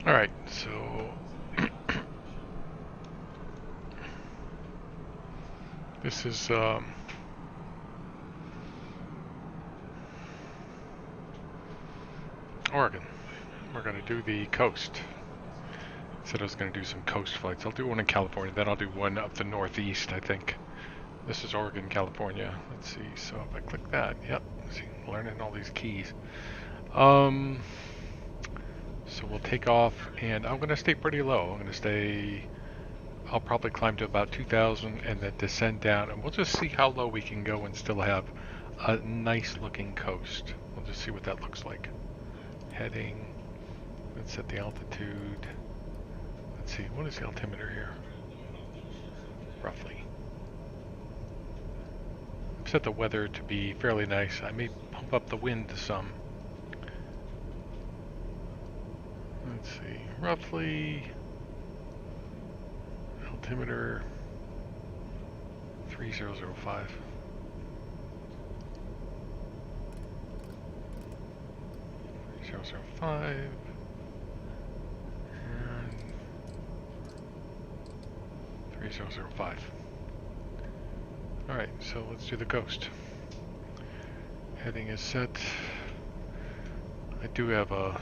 Alright, so this is Oregon. We're going to do the coast. Said I was going to do some coast flights. I'll do one in California, then I'll do one up the northeast, I think. This is Oregon, California. Let's see, so if I click that, yep, see, learning all these keys. So we'll take off, and I'm going to stay pretty low. I'm going to stay, I'll probably climb to about 2,000 and then descend down, and we'll just see how low we can go and still have a nice looking coast. We'll just see what that looks like. Heading, let's set the altitude. Let's see, what is the altimeter here? Roughly. Set the weather to be fairly nice. I may pump up the wind some. Let's see, roughly altimeter 3005. And 3005. Alright, so let's do the coast. Heading is set. I do have a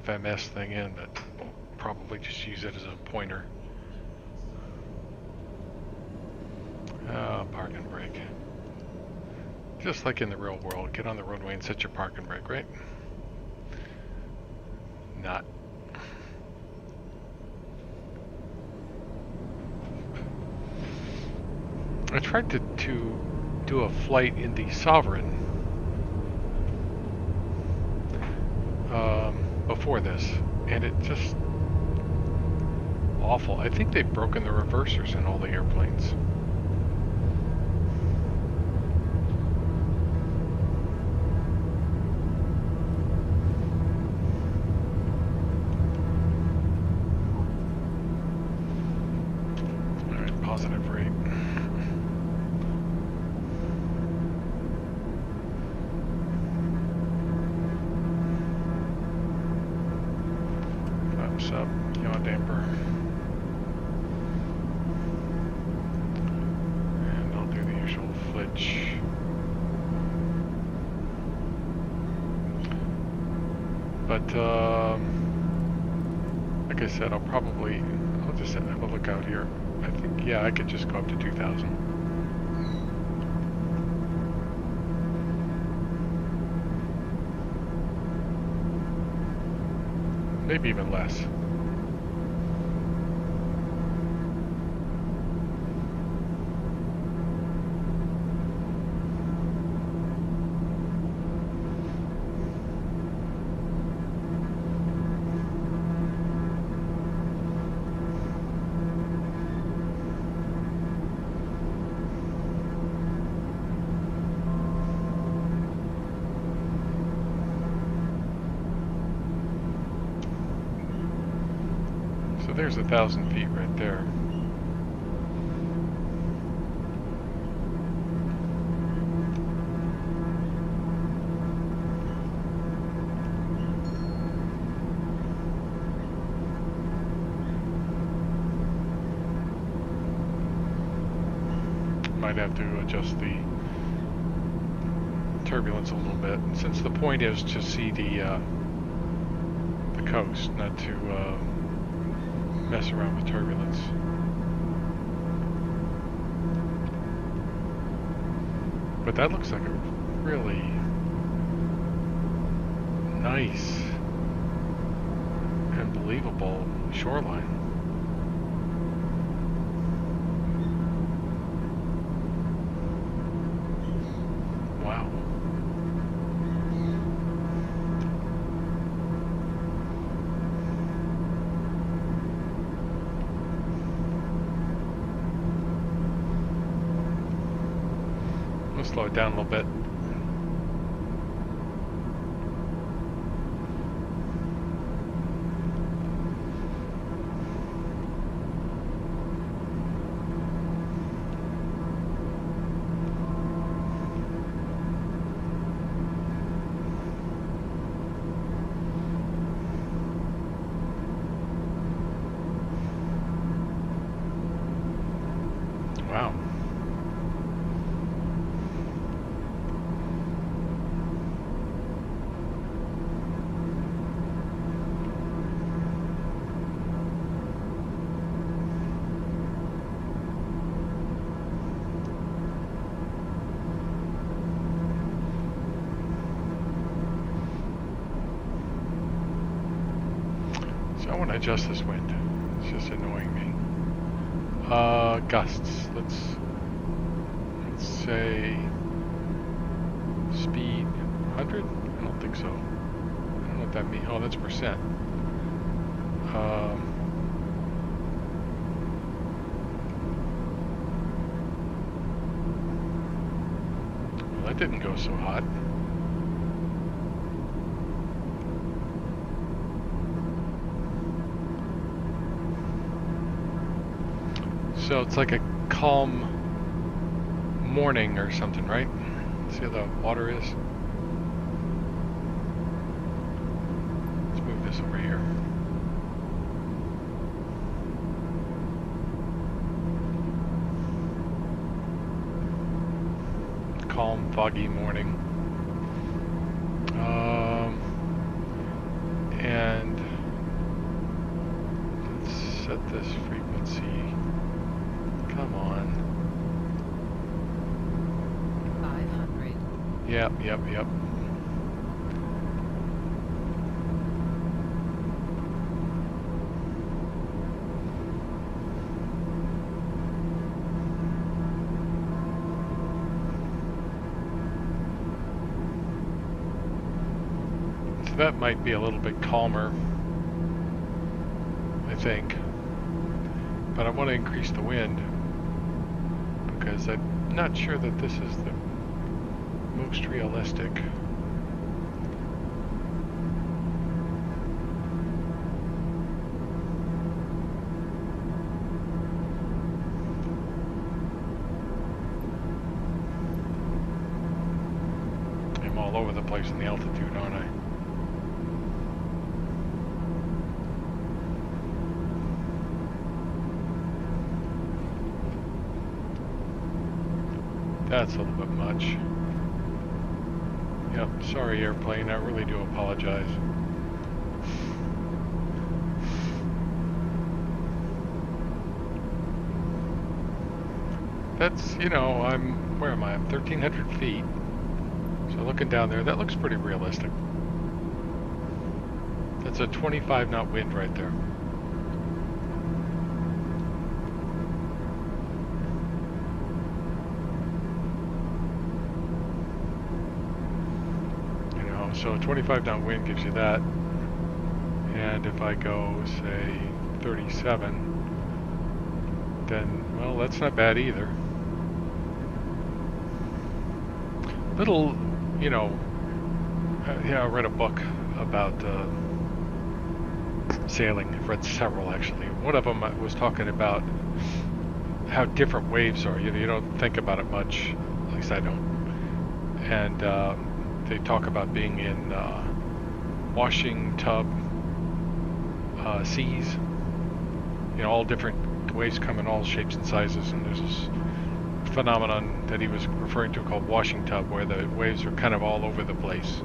FMS thing in, but we'll probably just use it as a pointer. Park and brake. Just like in the real world, get on the roadway and set your park and brake, right? Not. I tried to do a flight in the Sovereign before this, and it just awful. I think they've broken the reversers in all the airplanes. All right, positive rate. Up, yaw damper, and I'll do the usual flitch. But like I said, I'll just have a look out here. I think, yeah, I could just go up to 2,000. Maybe even less. There's 1,000 feet right there. Might have to adjust the turbulence a little bit, since the point is to see the coast, not to mess around with turbulence. But that looks like a really nice and believable shoreline. Wow. Slow it down a little bit. So I want to adjust this wind. It's just annoying me. Gusts. Let's say speed 100? I don't think so. I don't know what that means. Oh, that's percent. Well, that didn't go so hot. So it's like a calm morning or something, right? See how the water is? Let's move this over here. Calm, foggy morning. And let's set this frequency. Come on. 500. Yep. So that might be a little bit calmer, I think. But I want to increase the wind, because I'm not sure that this is the most realistic. I'm all over the place in the altitude, aren't I? That's a little bit much. Yep, sorry airplane, I really do apologize. That's, you know, where am I? I'm 1,300 feet. So looking down there, that looks pretty realistic. That's a 25 knot wind right there. So a 25 knot wind gives you that, and if I go, say, 37, then, well, that's not bad either. Little, you know, yeah, I read a book about sailing. I've read several, actually. One of them was talking about how different waves are. You don't think about it much, at least I don't. And they talk about being in washing tub seas. You know, all different waves come in all shapes and sizes, and there's this phenomenon that he was referring to called washing tub, where the waves are kind of all over the place.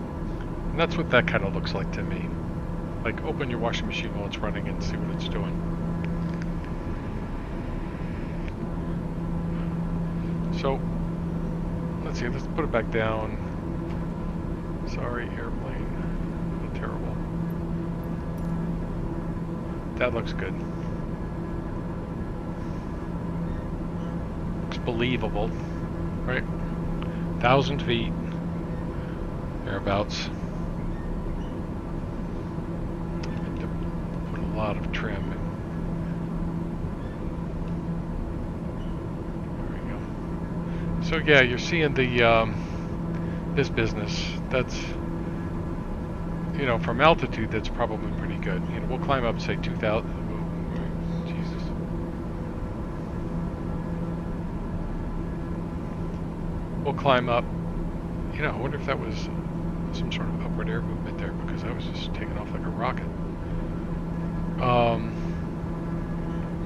And that's what that kind of looks like to me. Like, open your washing machine while it's running and see what it's doing. So, let's see, let's put it back down. Sorry, airplane. Terrible. That looks good. Looks believable, right? 1,000 feet, thereabouts. Had to put a lot of trim in. There we go. So yeah, you're seeing the this business. That's, you know, from altitude, that's probably pretty good. You know, we'll climb up, say, 2,000. Oh, Jesus. We'll climb up. You know, I wonder if that was some sort of upward air movement there, because I was just taking off like a rocket.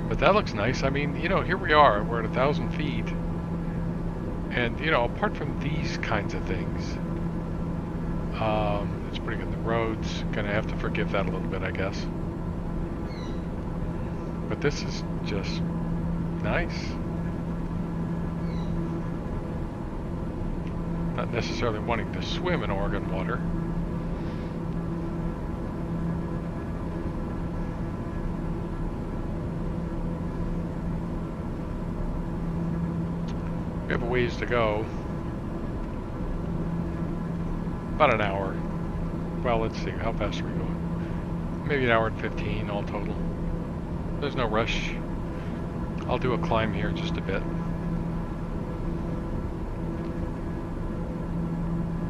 But that looks nice. I mean, you know, here we are. We're at 1,000 feet. And, you know, apart from these kinds of things, it's pretty good. The road's gonna have to forgive that a little bit, I guess. But this is just nice. Not necessarily wanting to swim in Oregon water. have a ways to go. About an hour. Well, let's see, how fast are we going? Maybe an hour and 15 all total. There's no rush. I'll do a climb here just a bit.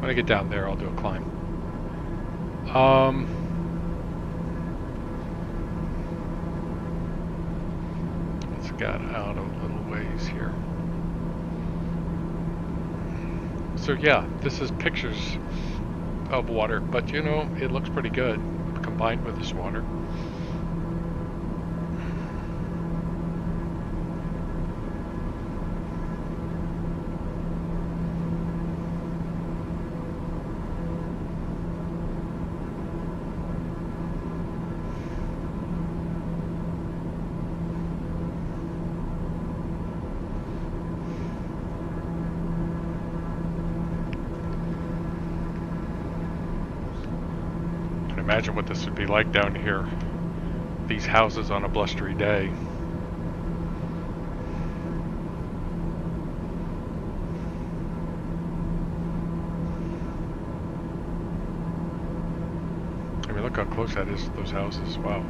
When I get down there, I'll do a climb. Let's get out a little ways here. So yeah, this is pictures of water, but you know, it looks pretty good combined with this water. Imagine what this would be like down here. These houses on a blustery day. I mean, look how close that is to those houses. Wow.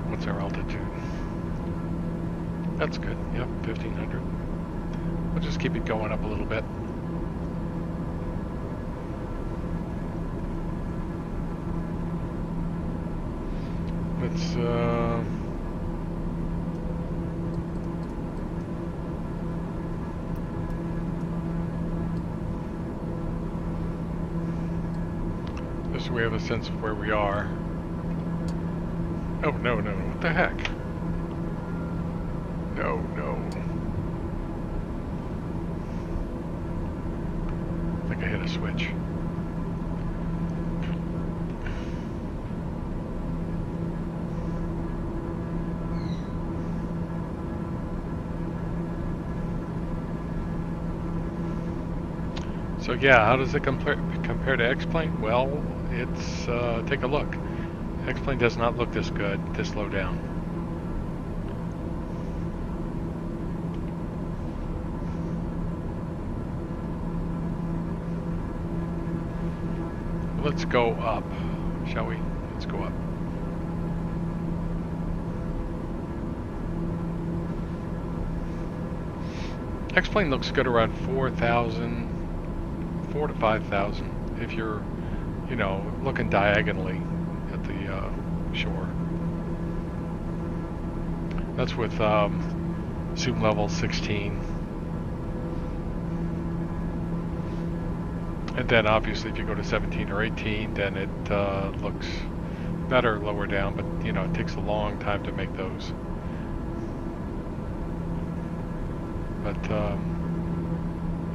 What's our altitude? That's good. Yep, 1500. We'll just keep it going up a little bit. Let's just so we have a sense of where we are. Oh, no, no, what the heck? No, no. I think I hit a switch. So yeah, how does it compare to X-Plane? Well, it's, take a look. X-Plane does not look this good, this low down. Let's go up, shall we? Let's go up. X-Plane looks good around 4,000, 4 to 5,000 if you're, you know, looking diagonally at the shore. That's with zoom level 16. And then obviously if you go to 17 or 18, then it looks better lower down, but you know, it takes a long time to make those. But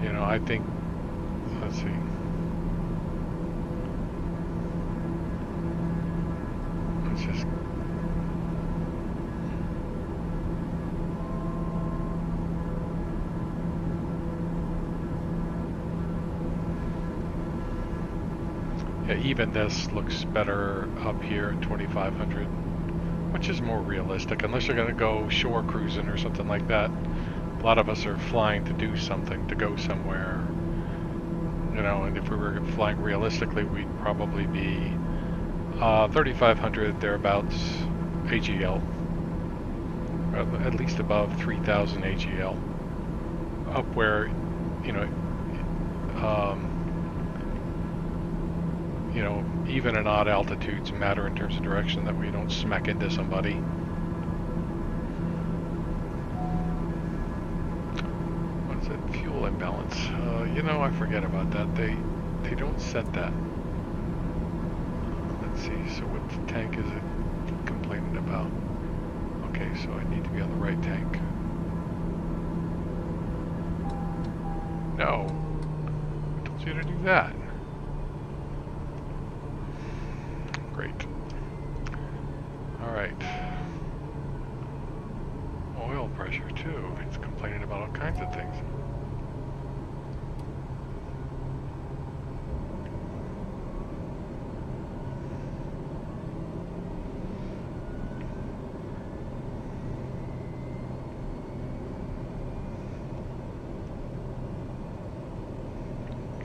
you know, I think, let's see. Let's just yeah, even this looks better up here at 2,500, which is more realistic, unless you're going to go shore cruising or something like that. A lot of us are flying to do something, to go somewhere, you know, and if we were flying realistically, we'd probably be 3,500 thereabouts AGL, at least above 3,000 AGL, up where, you know, even and odd altitudes matter in terms of direction, that we don't smack into somebody. Fuel imbalance. You know, I forget about that. They don't set that. Let's see. So what tank is it complaining about? Okay, so I need to be on the right tank. No, I told you to do that. Great. Alright. Oil pressure too. It's complaining about all kinds of things.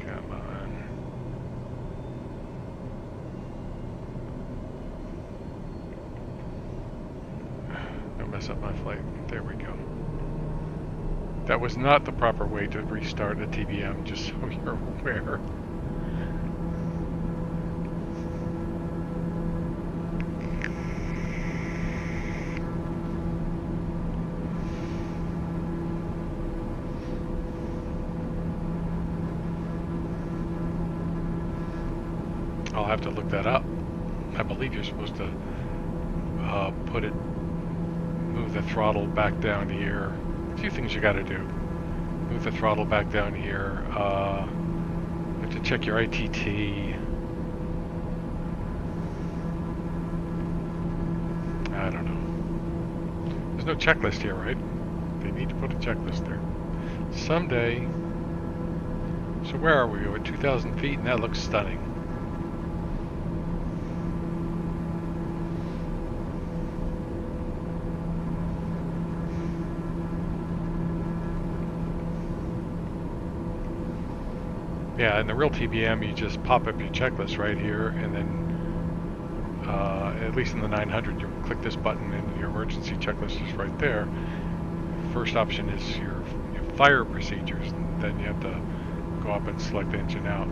Come on. Don't mess up my flight. There we go. That was not the proper way to restart a TBM, just so you're aware. I'll have to look that up. I believe you're supposed to move the throttle back down here. A few things you got to do. Move the throttle back down here. You have to check your ITT. I don't know. There's no checklist here, right? They need to put a checklist there. Someday. So where are we? We're at 2,000 feet, and that looks stunning. Yeah, in the real TBM, you just pop up your checklist right here, and then, at least in the 900, you click this button, and your emergency checklist is right there. First option is your fire procedures, and then you have to go up and select engine out.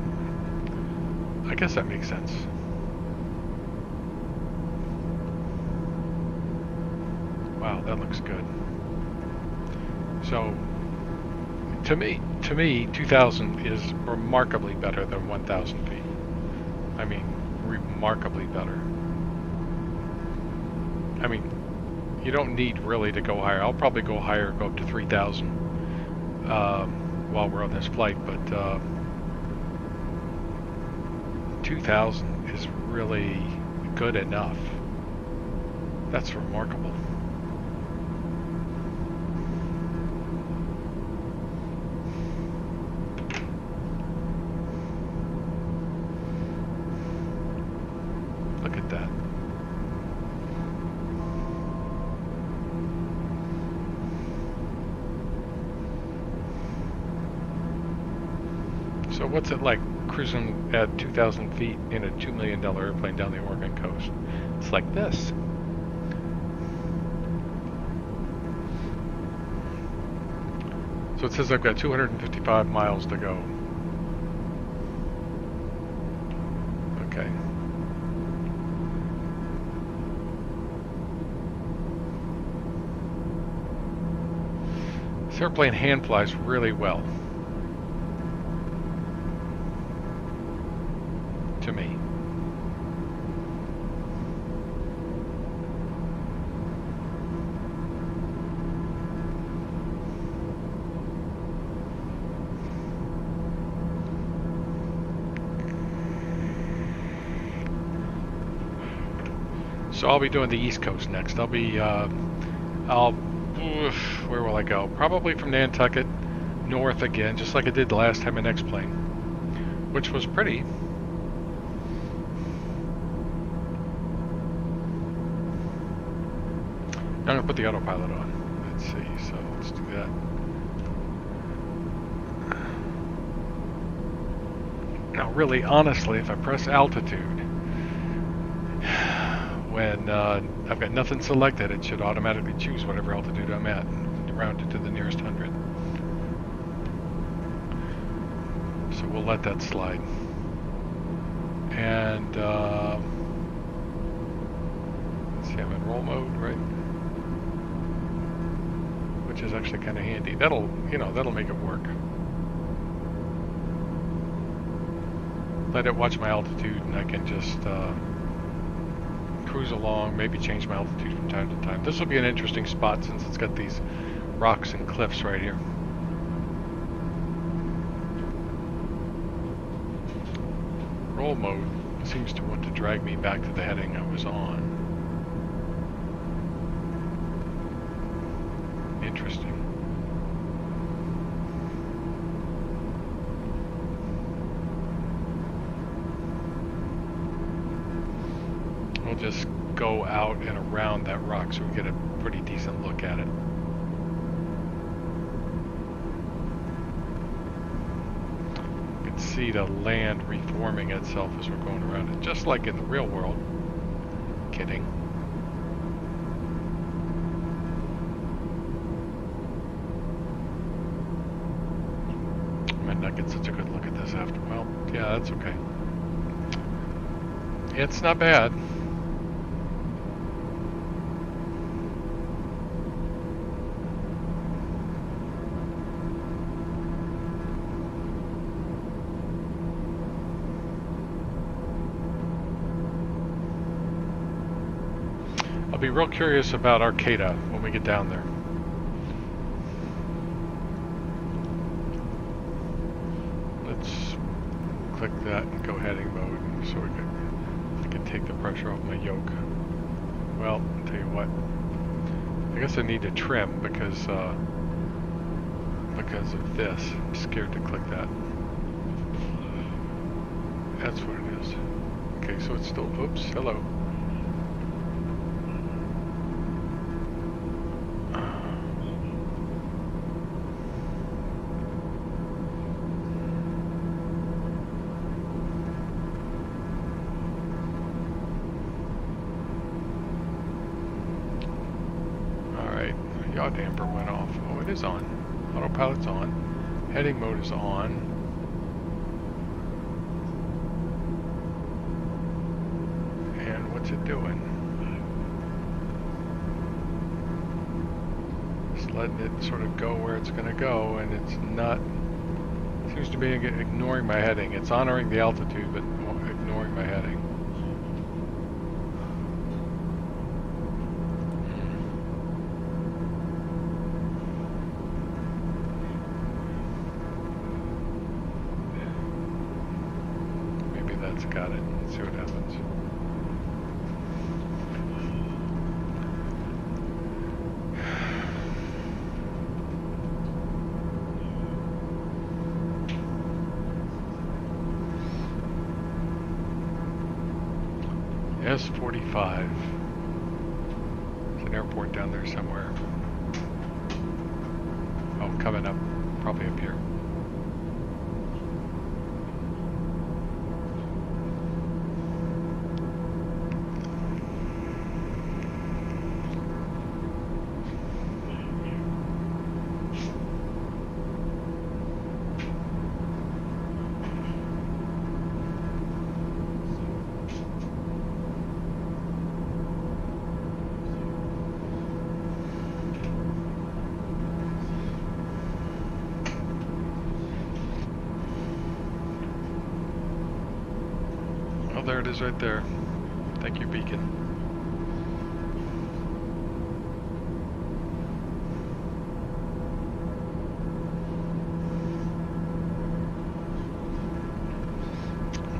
I guess that makes sense. Wow, that looks good. So, to me, 2,000 is remarkably better than 1,000 feet. I mean, remarkably better. I mean, you don't need really to go higher. I'll probably go higher, go up to 3,000 while we're on this flight, but 2,000 is really good enough. That's remarkable. Look at that. So what's it like cruising at 2,000 feet in a $2 million airplane down the Oregon coast? It's like this. So it says I've got 255 miles to go. Okay. This airplane hand flies really well. To me. So I'll be doing the East Coast next. I'll be, where will I go? Probably from Nantucket north again, just like I did the last time in X-Plane, which was pretty. I'm going to put the autopilot on. Let's see, so let's do that. Now really, honestly, if I press altitude, when I've got nothing selected, it should automatically choose whatever altitude I'm at and round it to the nearest 100. So we'll let that slide. And let's see, I'm in roll mode, right? Which is actually kind of handy. That'll make it work. Let it watch my altitude, and I can just cruise along, maybe change my altitude from time to time. This will be an interesting spot since it's got these rocks and cliffs right here. Roll mode. It seems to want to drag me back to the heading I was on. Interesting. We'll just go out and around that rock so we get a pretty decent look at it. You can see the land reforming itself as we're going around it, just like in the real world. Kidding. Might not get such a good look at this after. Well, yeah, that's okay. It's not bad. I'll be real curious about Arcata when we get down there. Let's click that and go heading mode so I can take the pressure off my yoke. Well, I'll tell you what. I guess I need to trim because of this. I'm scared to click that. That's what it is. Okay, so it's still, oops, hello. Yaw damper went off. Oh, it is on. Autopilot's on. Heading mode is on. And what's it doing? Just letting it sort of go where it's going to go, and it's not. Seems to be ignoring my heading. It's honoring the altitude, but ignoring my heading. Got it. Let's see what happens. S45. There's an airport down there somewhere. Oh, coming up. Probably up here. There it is right there. Thank you, beacon.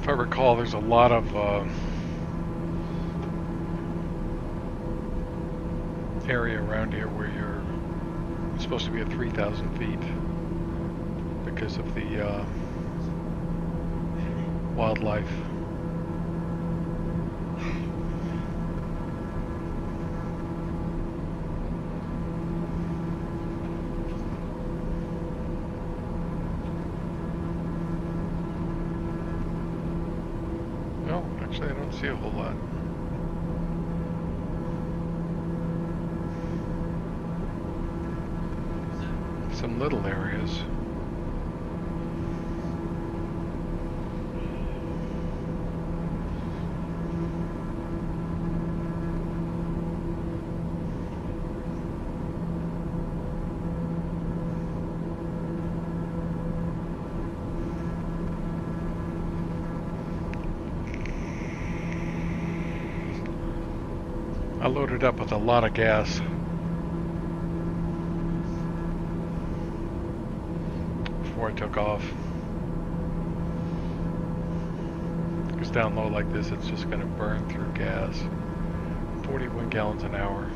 If I recall, there's a lot of area around here where you're supposed to be at 3,000 feet because of the wildlife. Actually, I don't see a whole lot. Some little areas. I loaded up with a lot of gas. Before I took off. Because down low like this, it's just going to burn through gas. 41 gallons an hour.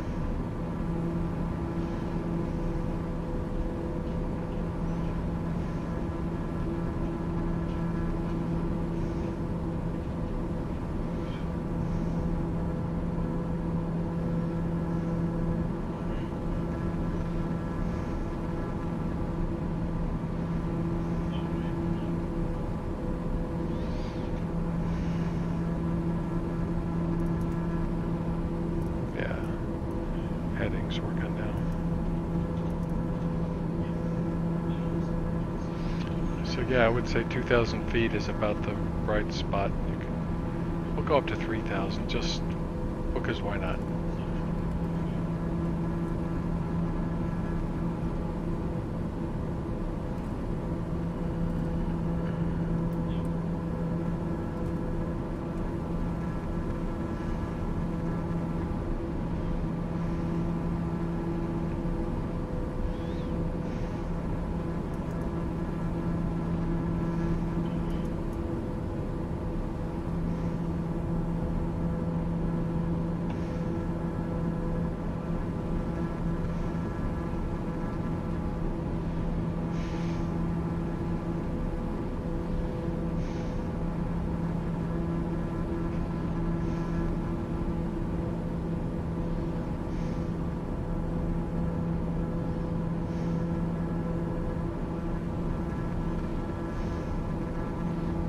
Headings working now. So yeah, I would say 2,000 feet is about the right spot. We'll go up to 3,000 just because why not?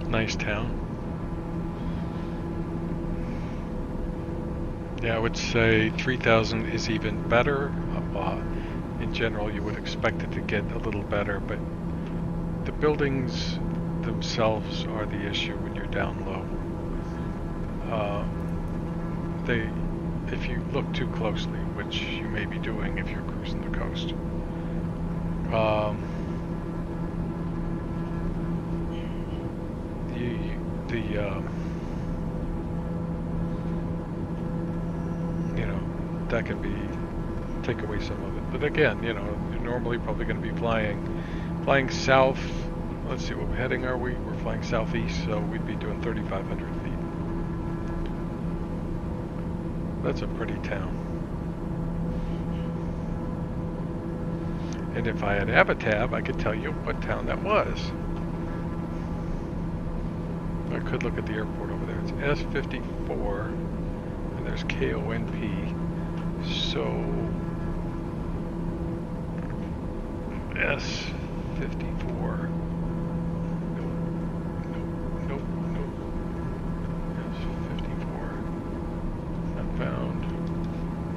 Nice town. Yeah, I would say 3,000 is even better. In general, you would expect it to get a little better, but the buildings themselves are the issue when you're down low. If you look too closely, which you may be doing if you're cruising the coast, you know, that can take away some of it. But again, you know, you're normally probably going to be flying south. Let's see, what heading are we? We're flying southeast, so we'd be doing 3,500 feet. That's a pretty town. And if I had Avatab, I could tell you what town that was. I could look at the airport over there. It's S54, and there's KONP. So S54. Nope. S54. Not found.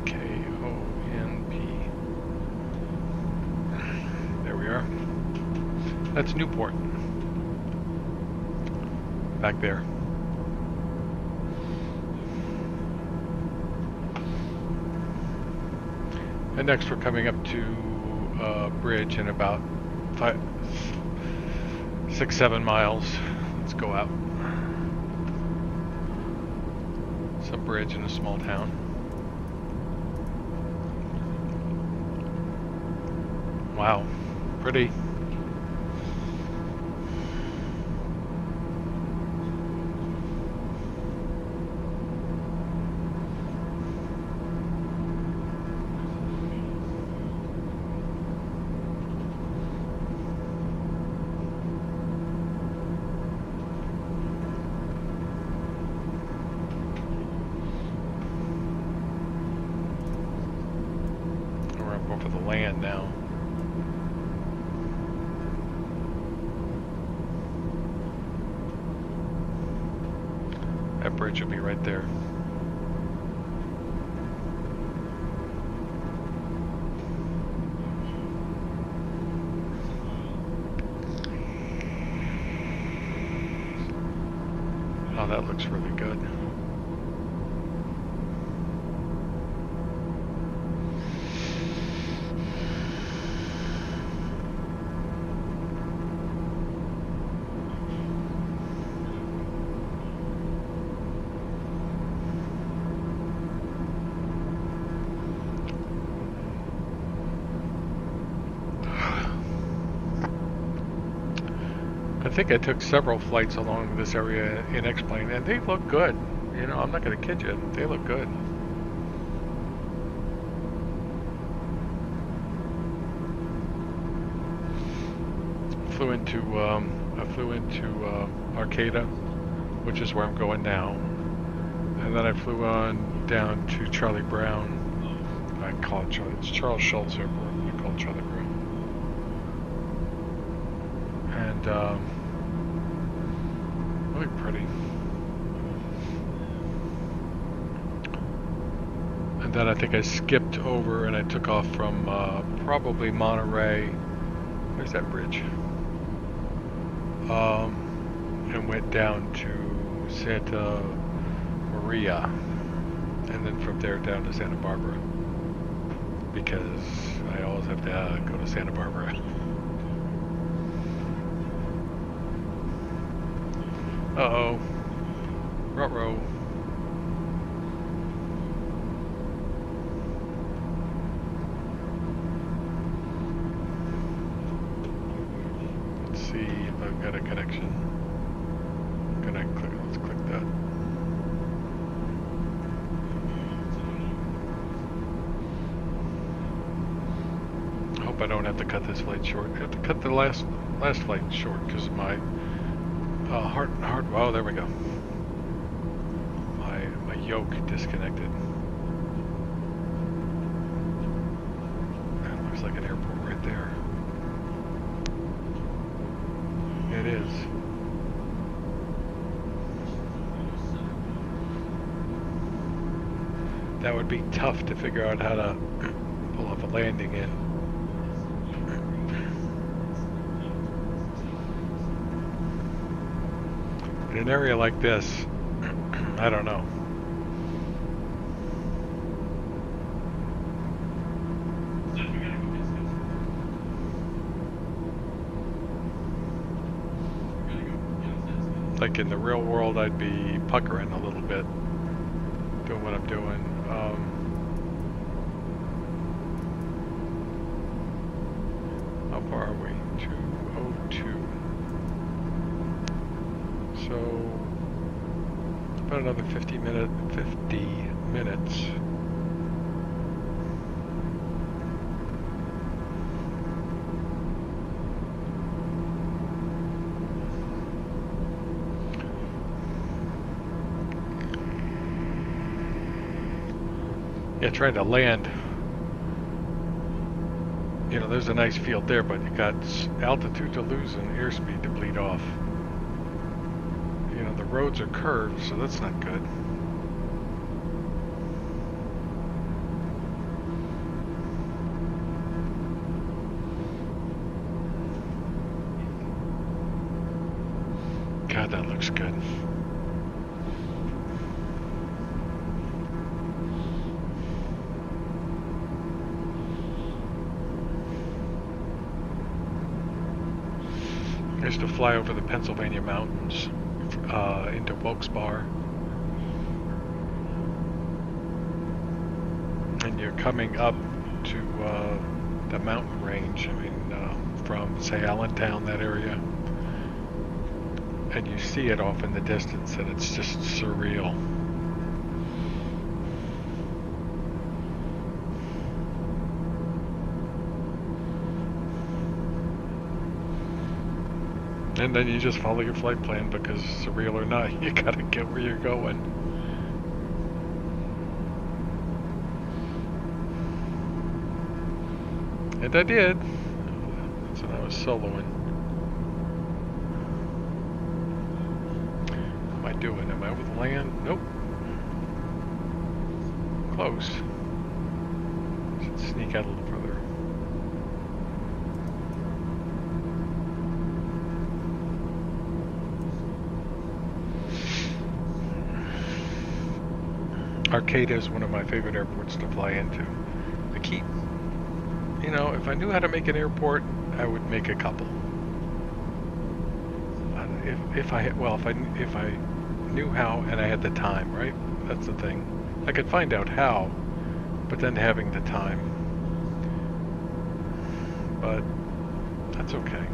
KONP. There we are. That's Newport. Back there. And next we're coming up to a bridge in about 6-7 miles. Let's go out. It's a bridge in a small town. Wow, pretty. Over the land now. That bridge will be right there. Oh, that looks really good. I think I took several flights along this area in X-plane, and they look good. You know, I'm not going to kid you. They look good. I flew into Arcata, which is where I'm going now, and then I flew on down to Charlie Brown. I call it Charlie. It's Charles Schultz Airport. I call it Charlie Brown, and really pretty. And then I think I skipped over and I took off from probably Monterey. Where's that bridge? And went down to Santa Maria, and then from there down to Santa Barbara, because I always have to go to Santa Barbara. Uh-oh. Ruh-roh. Let's see if I've got a connection. Let's click that. I hope I don't have to cut this flight short. I have to cut the last flight short because of my oh, there we go. My yoke disconnected. That looks like an airport right there. It is. That would be tough to figure out how to pull off a landing in. In an area like this, I don't know. Like in the real world, I'd be puckering a little bit, doing what I'm doing. How far are we? 202. So about another 50 minutes. Yeah, trying to land. You know, there's a nice field there, but you got altitude to lose and airspeed to bleed off. You know, the roads are curved, so that's not good. God, that looks good. I used to fly over the Pennsylvania mountains into Wilkes-Barre, and you're coming up to the mountain range. I mean, from say Allentown, that area, and you see it off in the distance, and it's just surreal. And then you just follow your flight plan, because surreal or not, you gotta get where you're going. And I did. That's when I was soloing. What am I doing? Am I over the land? Nope. Close. Should sneak out a little further. Arcata is one of my favorite airports to fly into. I keep, you know, if I knew how to make an airport, I would make a couple. If I knew how and I had the time, right? That's the thing. I could find out how, but then having the time. But that's okay.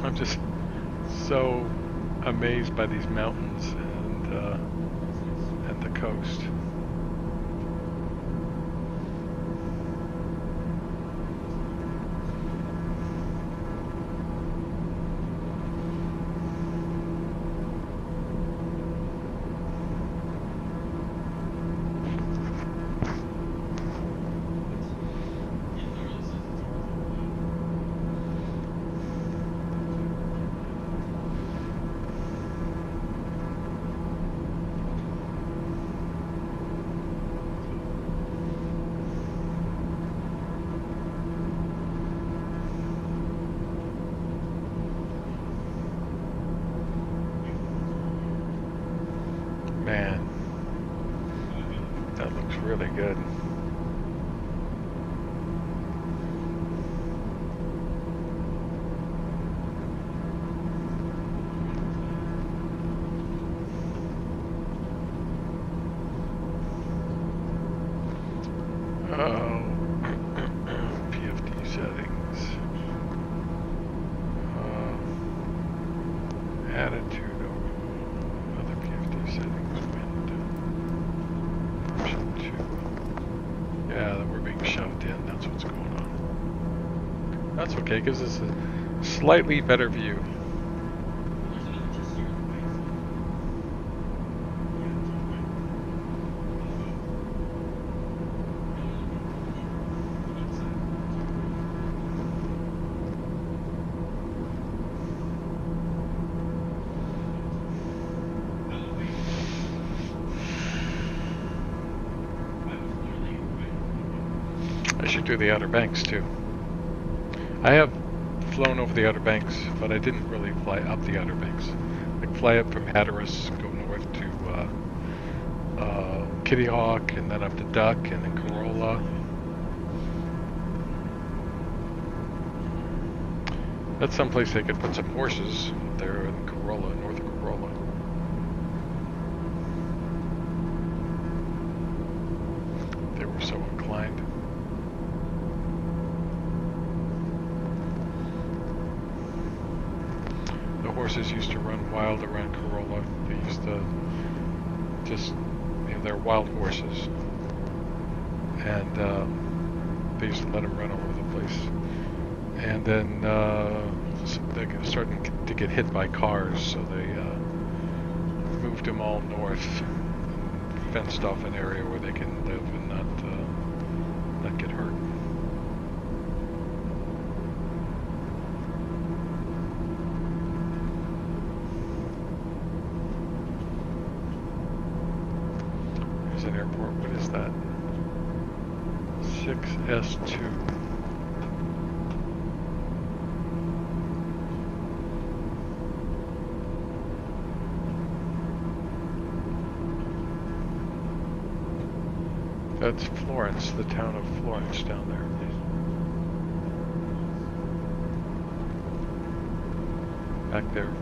I'm just so amazed by these mountains and the coast. Man, that looks really good. Oh, PFD settings. Attitude. Other PFD settings. Option 2. Yeah, that we're being shoved in. That's what's going on. That's okay. Gives us a slightly better view. I should do the Outer Banks too. I have flown over the Outer Banks, but I didn't really fly up the Outer Banks. Like fly up from Hatteras, go north to Kitty Hawk, and then up to Duck, and then Corolla. That's someplace they could put some horses there in Corolla, north of Corolla. They were so inclined. The horses used to run wild around Corolla. They used to just, they're wild horses. And they used to let them run all over the place. And then they started to get hit by cars, so they moved them all north, and fenced off an area where they can live and not get hurt. There's an airport. What is that? 6S2. That's Florence, the town of Florence down there. Back there.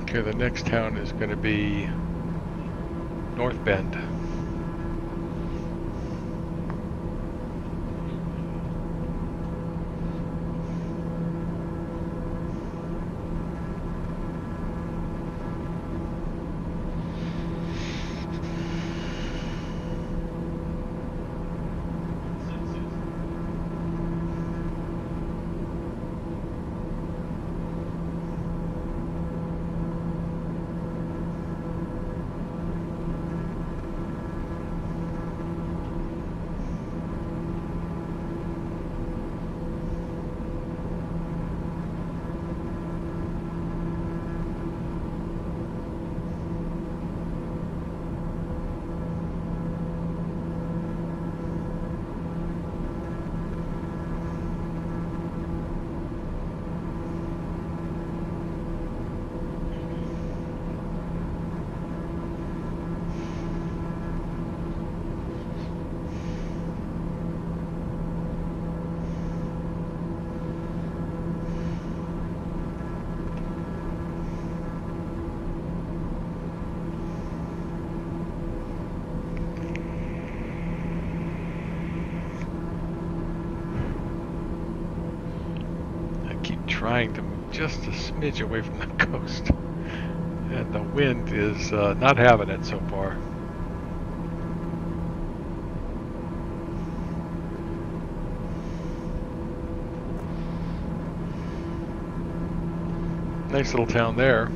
Okay, the next town is going to be North Bend. Trying to move just a smidge away from the coast, and the wind is not having it so far. Nice little town there.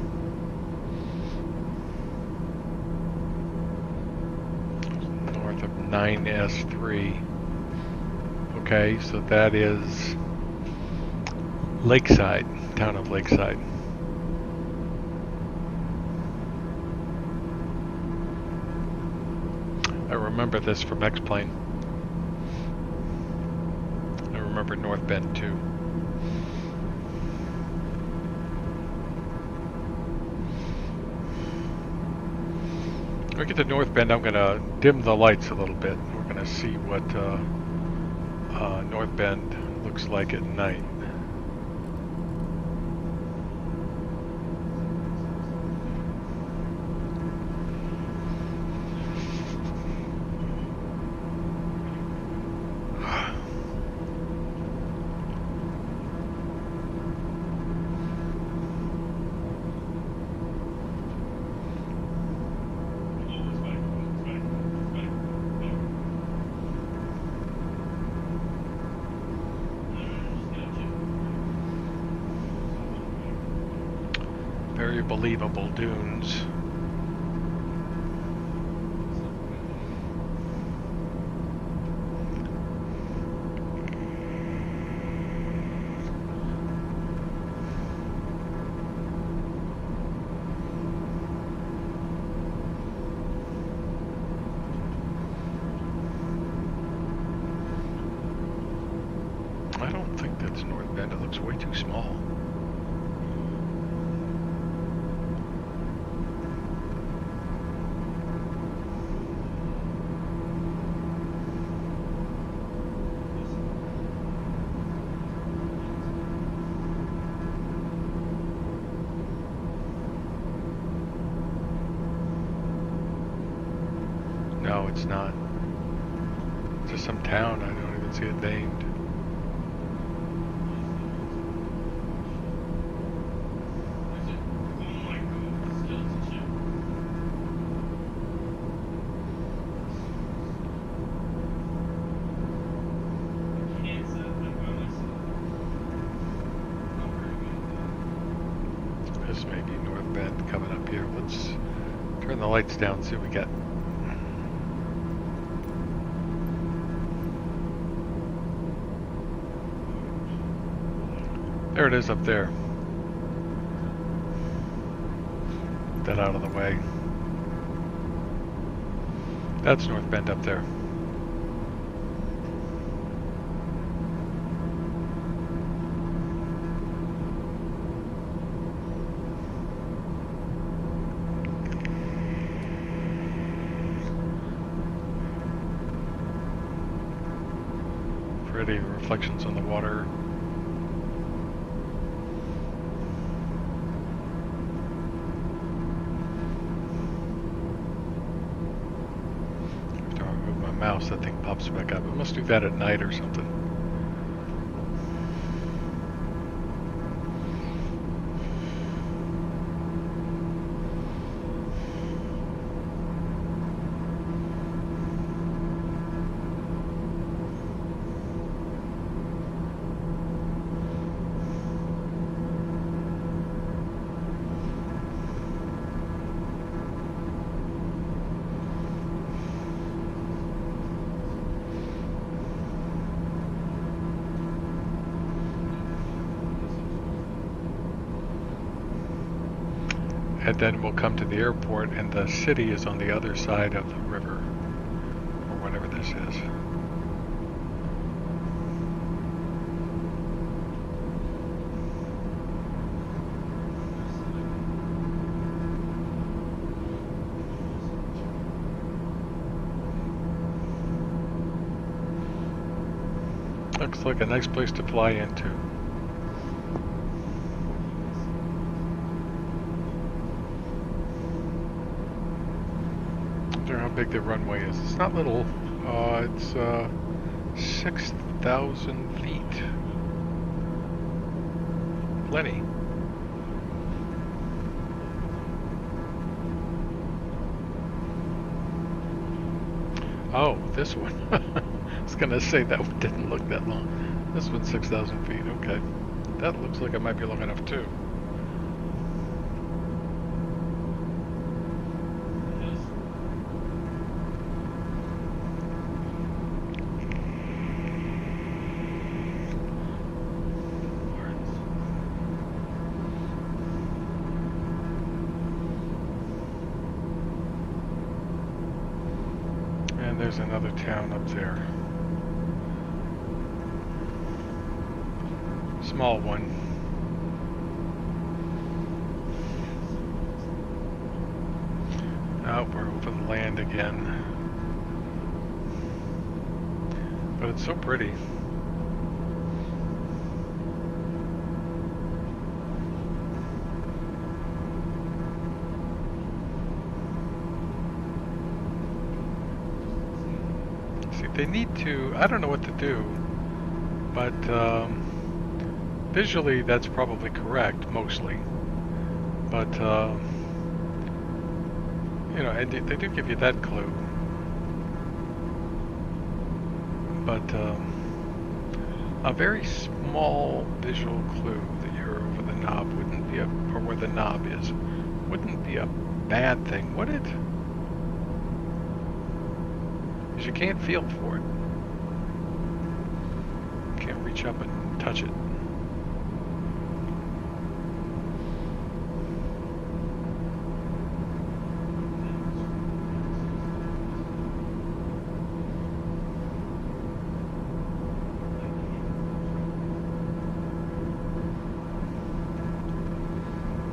North of 9S3. Okay, so that is Lakeside, town of Lakeside. I remember this from X-Plane. I remember North Bend too. When we get to North Bend, I'm going to dim the lights a little bit. We're going to see what North Bend looks like at night. Very believable dunes. I don't think that's North Bend. It looks way too small. No, it's not. It's just some town. I don't even see it named. This may be North Bend coming up here. Let's turn the lights down and see what we get. There it is up there. Get that out of the way. That's North Bend up there. Pretty reflections on the water. mouse, that thing pops back up. It must do that at night or something. And then we'll come to the airport, and the city is on the other side of the river, or whatever this is. Looks like a nice place to fly into. How big the runway is. It's not little. It's 6,000 feet. Plenty. Oh, this one. I was gonna say that one didn't look that long. This one's 6,000 feet. Okay. That looks like it might be long enough too. There's another town up there. Small one. Oh, we're over the land again. But it's so pretty. They need to, I don't know what to do, but visually that's probably correct, mostly. But, you know, and they do give you that clue. But a very small visual clue that you're over the knob wouldn't be or where the knob is, wouldn't be a bad thing, would it? You can't feel for it. Can't reach up and touch it.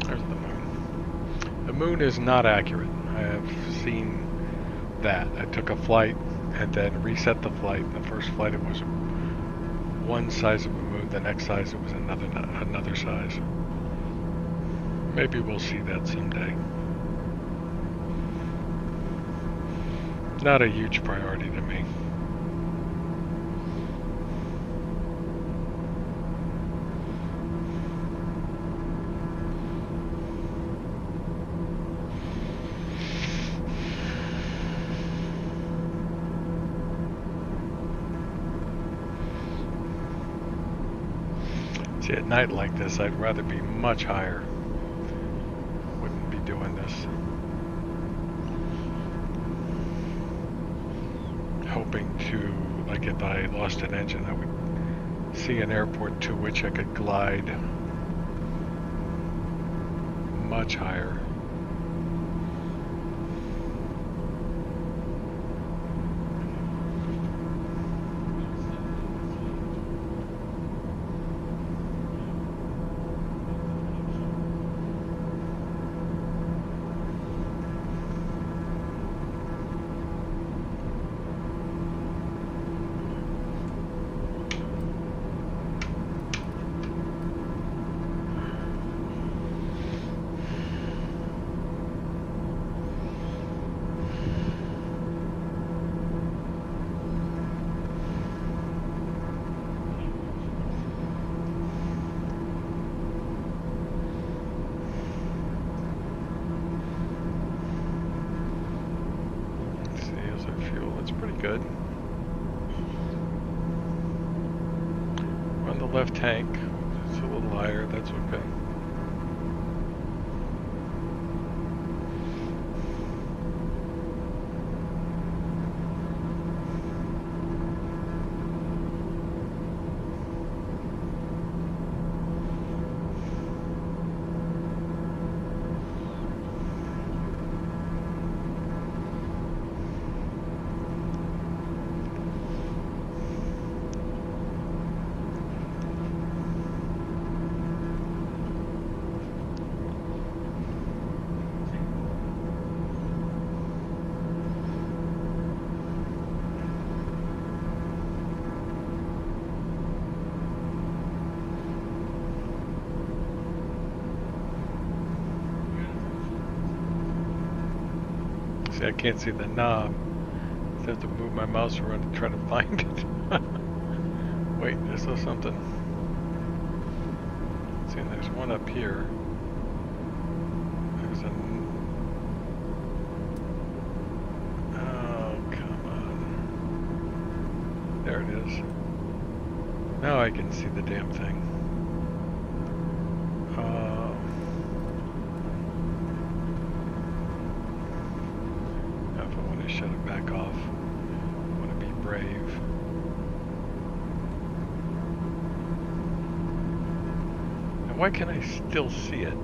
There's the moon. The moon is not accurate. I have seen that. I took a flight and then reset the flight. The first flight it was one size of a moon, the next size it was another size. Maybe we'll see that someday. Not a huge priority to me. At night like this, I'd rather be much higher. Wouldn't be doing this. Hoping to, like if I lost an engine, I would see an airport to which I could glide much higher. good. We're on the left tank. It's a little higher, that's okay. See, I can't see the knob. I have to move my mouse around to try to find it. Wait, I saw something. See, there's one up here. There's a... Oh, come on. There it is. Now I can see the damn thing. Now if I want to shut it back off, I want to be brave. Now why can I still see it?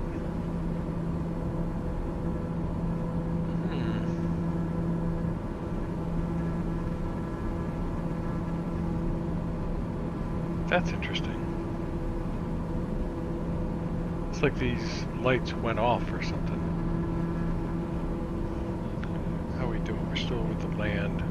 That's interesting. It's like these lights went off or something. How are we doing? We're still with the land.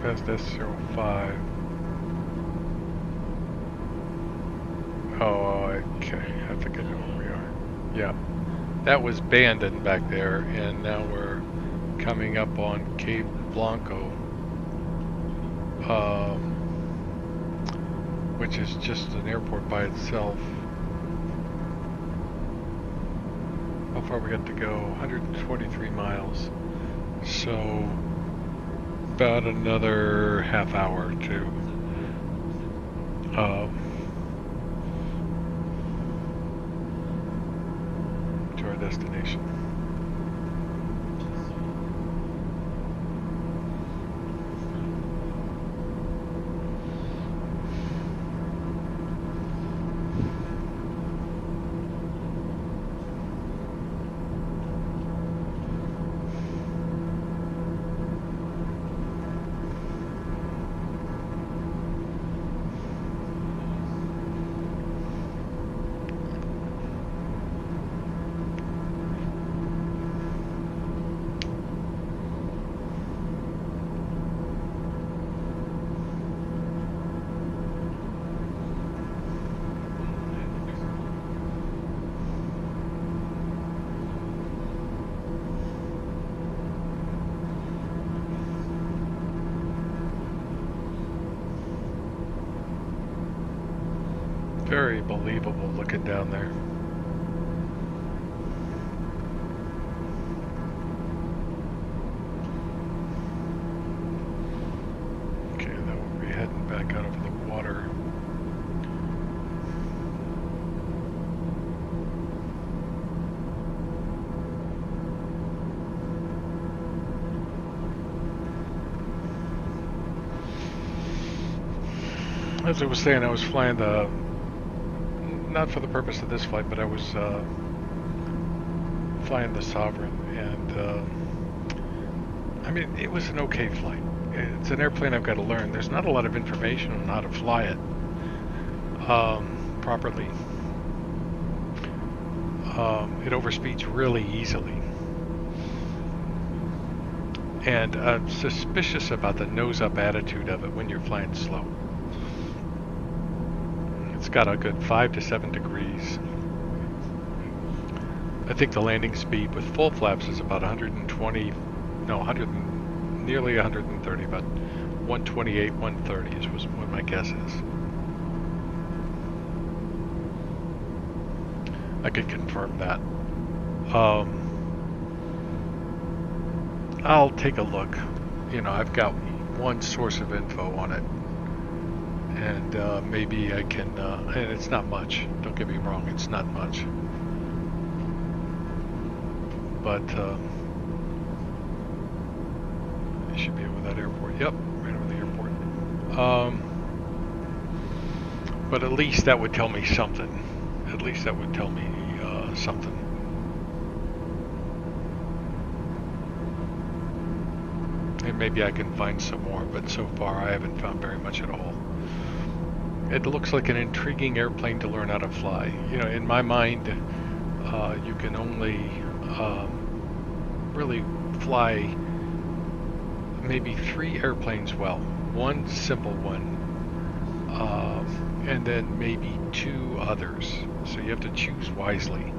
Past S05. Oh, okay. I think I know where we are. Yeah. That was Bandon back there, and now we're coming up on Cape Blanco, which is just an airport by itself. How far we got to go? 123 miles. So about another half hour to our destination. Very believable looking down there. Okay, then we'll be heading back out over the water. As I was saying, I was flying the, not for the purpose of this flight, but I was flying the Sovereign, and I mean, it was an okay flight. it's an airplane I've got to learn. There's not a lot of information on how to fly it properly. It overspeeds really easily. And I'm suspicious about the nose-up attitude of it when you're flying slow. It's got a good 5 to 7 degrees. I think the landing speed with full flaps is about 120, no, 100, nearly 130, but 128, 130 is what my guess is. I could confirm that. I'll take a look. You know, I've got one source of info on it, and maybe I can, and it's not much, don't get me wrong, it's not much. But I should be over that airport. Yep, right over the airport. But at least that would tell me something. At least that would tell me something. And maybe I can find some more, but so far I haven't found very much at all. It looks like an intriguing airplane to learn how to fly. You know, in my mind, you can only really fly maybe 3 airplanes well. One simple one, and then maybe 2 others. So you have to choose wisely.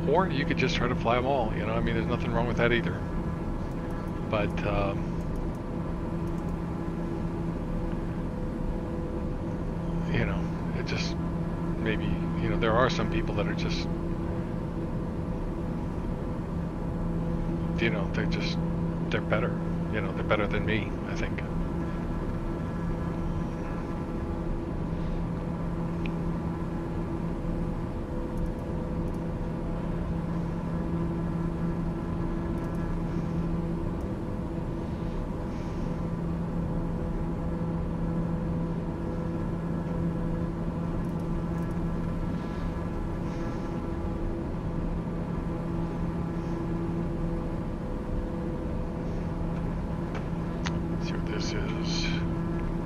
Or you could just try to fly them all, you know, I mean, there's nothing wrong with that either. But, you know, it just, maybe, you know, there are some people that are just, you know, they're better. You know, they're better than me, I think.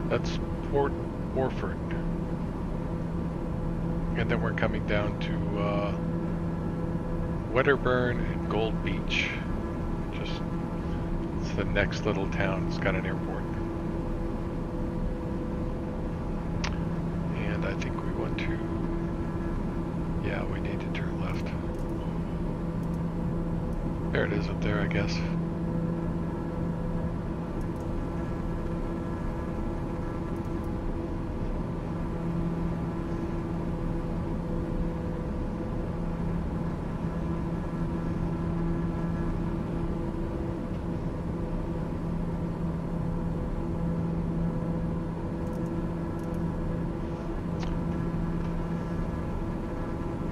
That's Port Orford, and then we're coming down to Wedderburn and Gold Beach. Just, it's the next little town. It's got an airport, and I think we want to. Yeah, we need to turn left. There it is up there, I guess.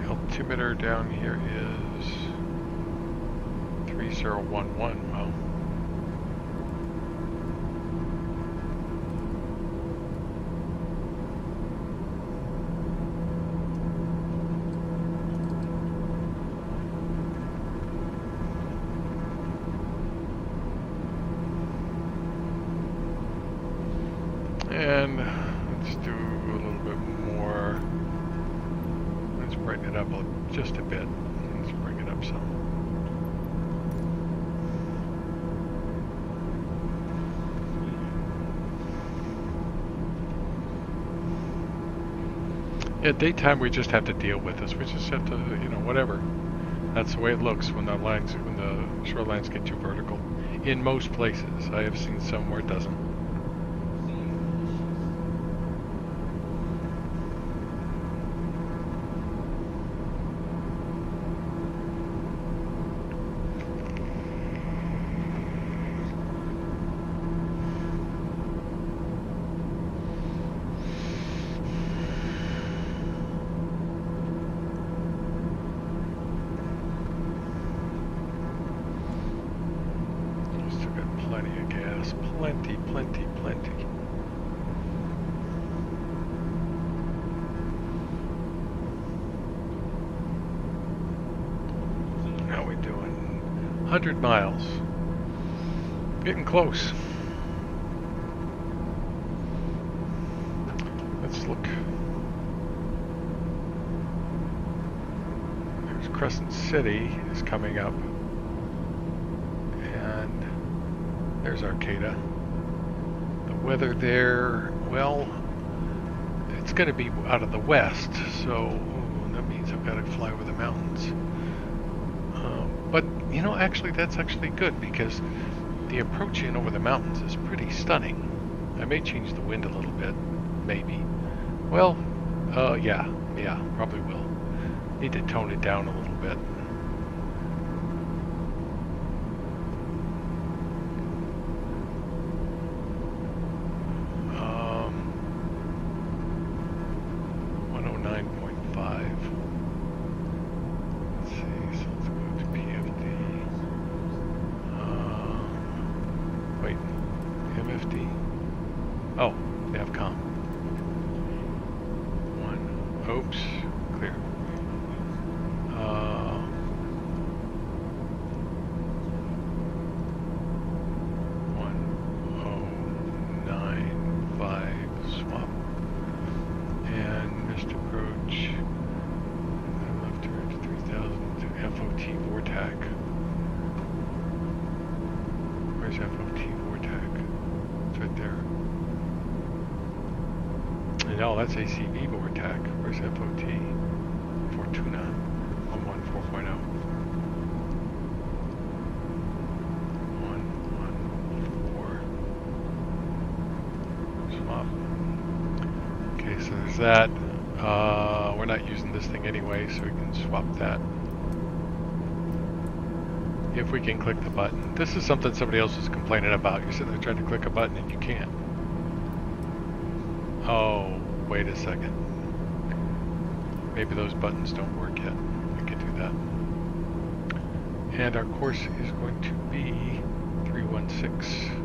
Altimeter down here is 3011. Well, and let's do a little bit more. Let's brighten it up just a bit. Let's bring it up some. Yeah, daytime we just have to deal with this. We just have to, you know, whatever. That's the way it looks when the shorelines get too vertical. In most places, I have seen some where it doesn't. Plenty. How we doing? 100 miles. Getting close. Let's look. There's Crescent City is coming up. And there's Arcata. The weather there, well, it's going to be out of the west, so that means I've got to fly over the mountains. But, you know, actually, that's actually good because the approach in over the mountains is pretty stunning. I may change the wind a little bit, maybe. Well, yeah, probably will. Need to tone it down a little bit. Oh, Navcom. Oops, clear. 1095 swap. And missed approach. Left turn to 3000 to FOT Vortac. Where's FOT Vortac? It's right there. No, that's ACV Vortac. Where's FOT? Fortuna 114.0. 114. Swap. Okay, so there's that. We're not using this thing anyway, so we can swap that. If we can click the button. This is something somebody else was complaining about. You're sitting there trying to click a button and you can't. Oh, wait a second. Maybe those buttons don't work yet. We can do that. And our course is going to be 316.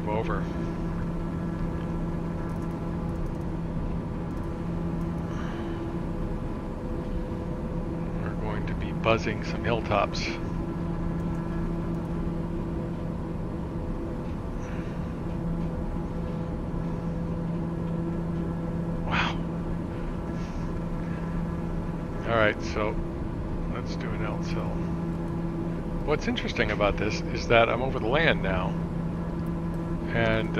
Over. We're going to be buzzing some hilltops. Wow. Alright, so let's do an LSL. What's interesting about this is that I'm over the land now. And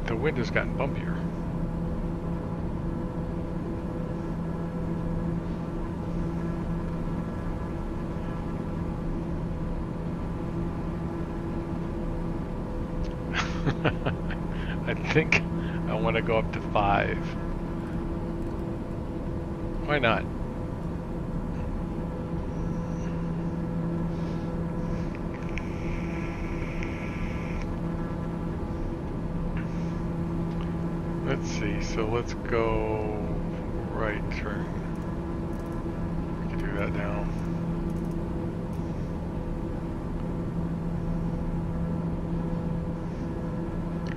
the wind has gotten bumpier. I think I want to go up to 5. Why not? Let's see, so let's go right turn. We can do that now.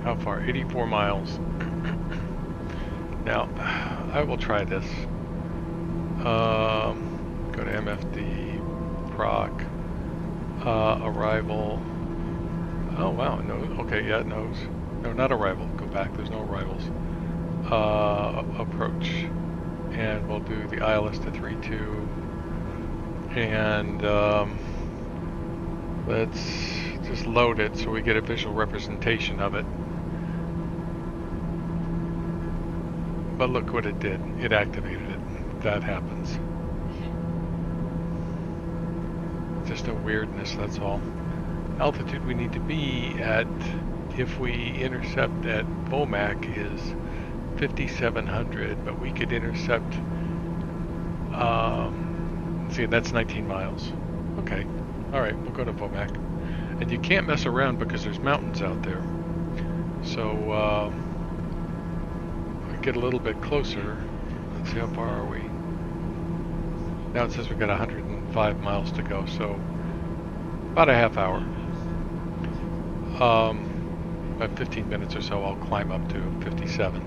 How far? 84 miles. Now, I will try this. Go to MFD, proc, arrival. Oh wow, no, okay, yeah, it knows. No, not arrival, go back, there's no arrivals. Approach, and we'll do the ILS to 3.2, and let's just load it so we get a visual representation of it. But look what it did, it activated it. That happens. Just a weirdness, that's all. Altitude we need to be at, if we intercept at Vomac, is 5,700, but we could intercept, see, that's 19 miles. Okay, alright, we'll go to Vomac. And you can't mess around because there's mountains out there. So, we get a little bit closer. Let's let's see, how far are we? Now it says we've got 105 miles to go, so about a half hour. About 15 minutes or so, I'll climb up to 57.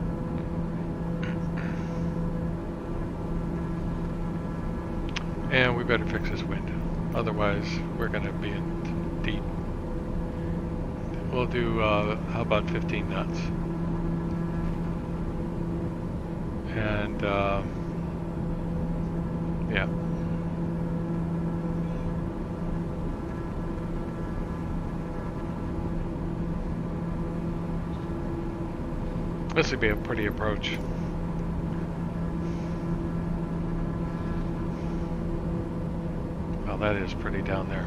And we better fix this wind. Otherwise, we're going to be in deep. We'll do, how about 15 knots? And, yeah. This would be a pretty approach. Well, that is pretty down there.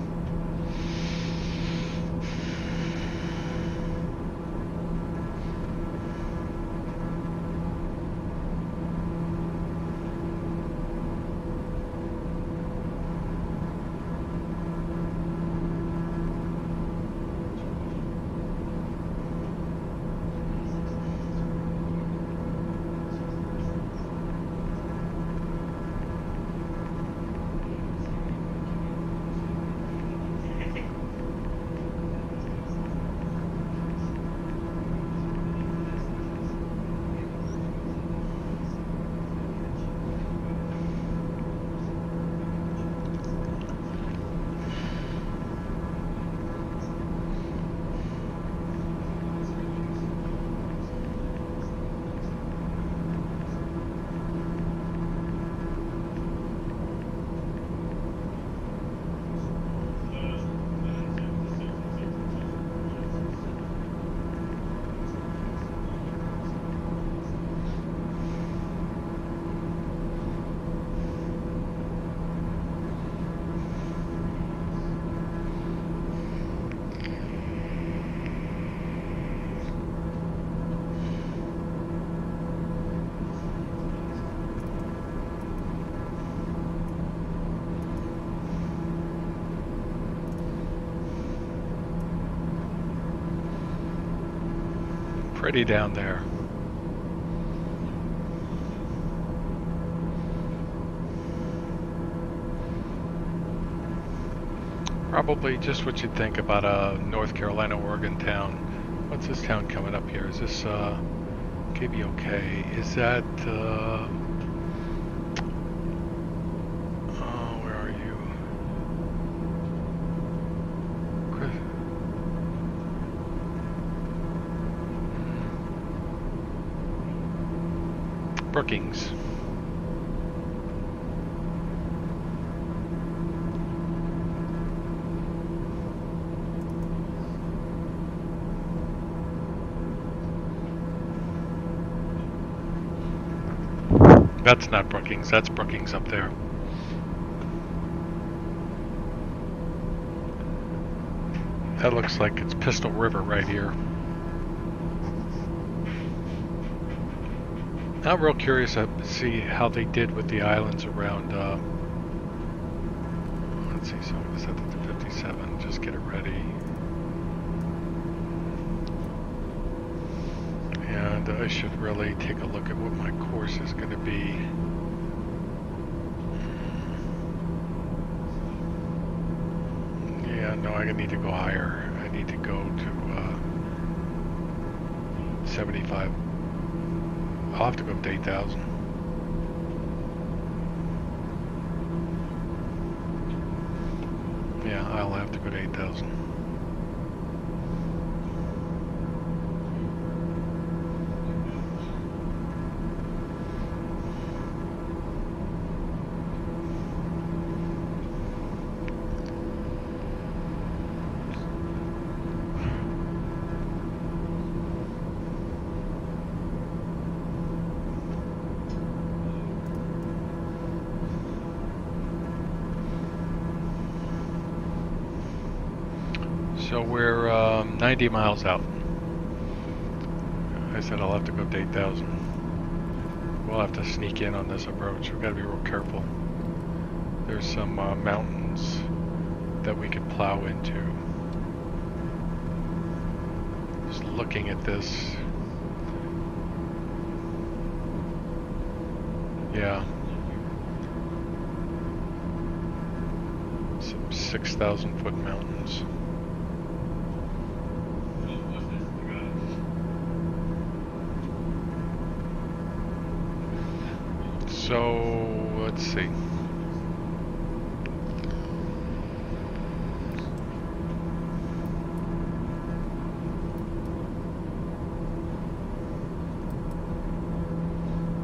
Pretty down there. Probably just what you'd think about a North Carolina, Oregon town. What's this town coming up here? Is this KBOK? Is that where are you? Brookings. That's not Brookings, that's Brookings up there. That looks like it's Pistol River right here. I'm real curious to see how they did with the islands around, let's see, so I'm going to set that to 57, just get it ready. And I should really take a look at what my course is going to be. Yeah, no, I need to go higher. I need to go to 75. I'll have to go up to 8,000. Yeah, I'll have to go to 8,000. So we're 90 miles out. I said I'll have to go up to 8,000. We'll have to sneak in on this approach. We've got to be real careful. There's some mountains that we could plow into. Just looking at this. Yeah. Some 6,000 foot mountains. So, let's see.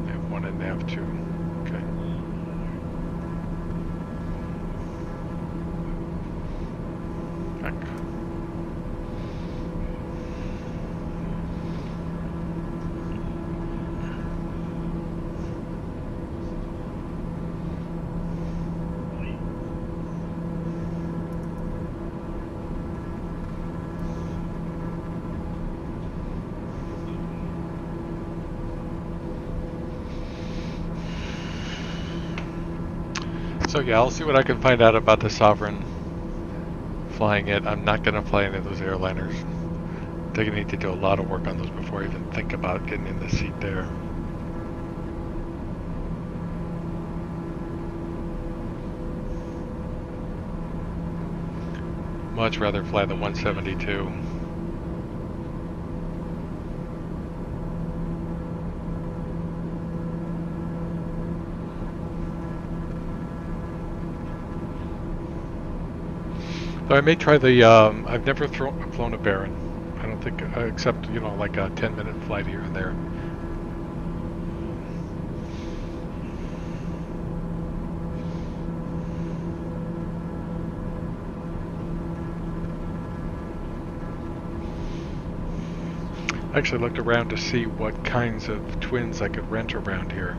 F1 and F2. Okay. Back. So yeah, I'll see what I can find out about the Sovereign flying it. I'm not going to fly any of those airliners. They're going to need to do a lot of work on those before I even think about getting in the seat there. Much rather fly the 172. So I may try the, I've never flown a Baron. I don't think, except, you know, like a 10-minute flight here and there. I actually looked around to see what kinds of twins I could rent around here.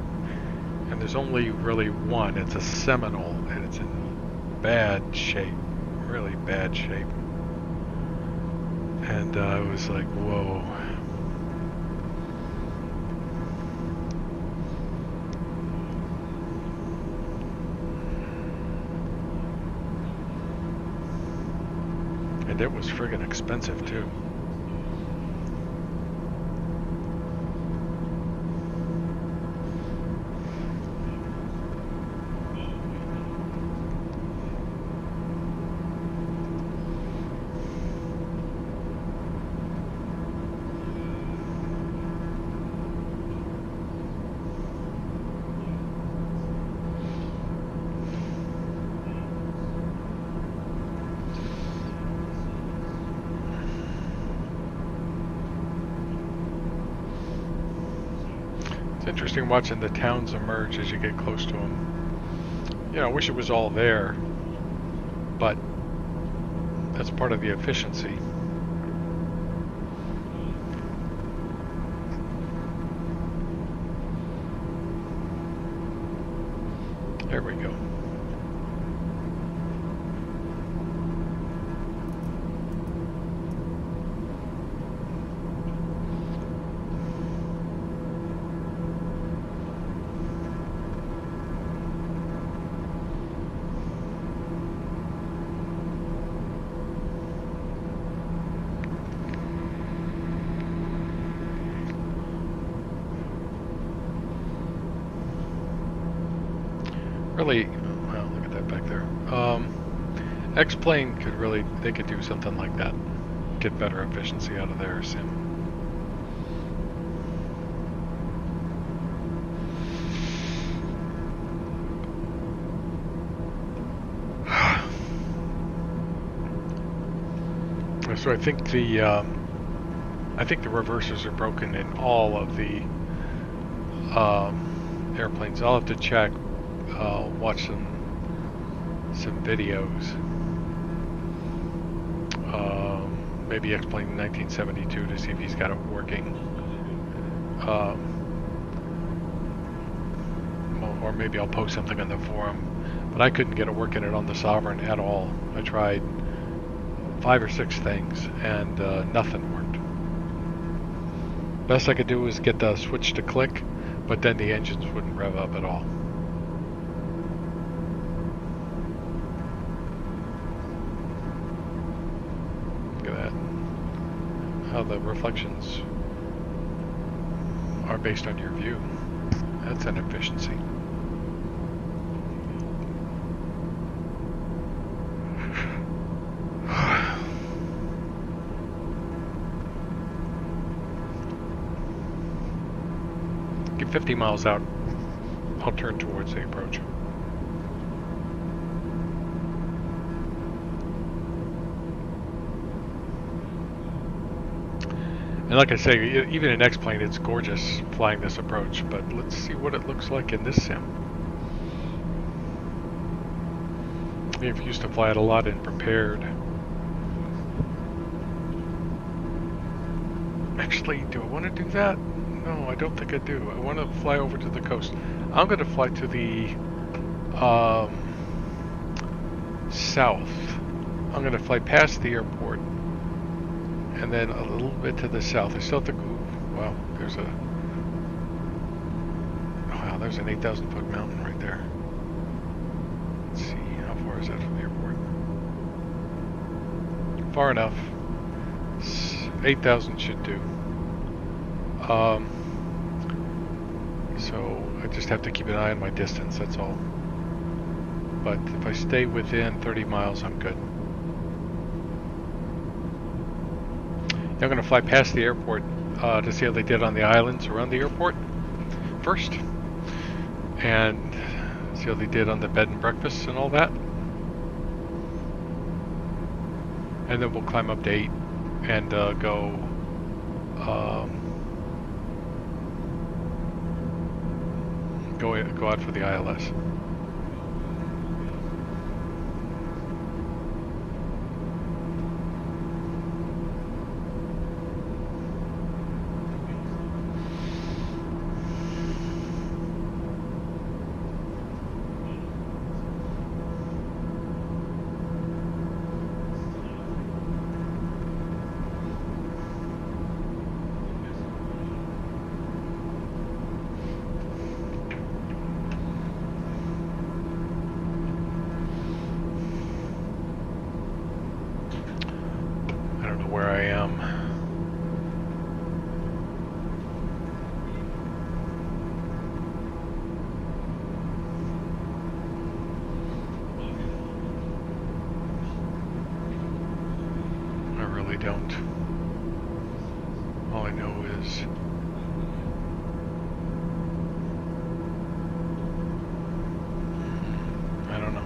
And there's only really one. It's a Seminole, and it's in bad shape. Really bad shape. And I was like, whoa. And it was friggin' expensive too. It's interesting watching the towns emerge as you get close to them. You know, I wish it was all there, but that's part of the efficiency. There we go. Really, well, look at that back there. X-Plane could really, they could do something like that. Get better efficiency out of their sim. So I think the reversers are broken in all of the airplanes. I'll have to check. Watch some videos. Maybe X-Plane 1972 to see if he's got it working. Or maybe I'll post something on the forum. But I couldn't get it working it on the Sovereign at all. I tried 5 or 6 things and nothing worked. Best I could do was get the switch to click, but then the engines wouldn't rev up at all. Look at that. How the reflections are based on your view. That's an efficiency. get 50 miles out, I'll turn towards the approach. And like I say, even in X-Plane, it's gorgeous flying this approach, but let's see what it looks like in this sim. I've used to fly it a lot in Prepared. Actually, do I want to do that? No, I don't think I do. I want to fly over to the coast. I'm going to fly to the south. I'm going to fly past the airport and then a little bit to the south. I still have to go. Wow, there's an 8,000 foot mountain right there. Let's see, how far is that from the airport? Far enough. 8,000 should do. So I just have to keep an eye on my distance, that's all. But if I stay within 30 miles, I'm good. I'm going to fly past the airport to see how they did on the islands around the airport first. And see how they did on the bed and breakfasts and all that. And then we'll climb up to 8 and go out for the ILS. Where I am. I really don't. All I know is I don't know.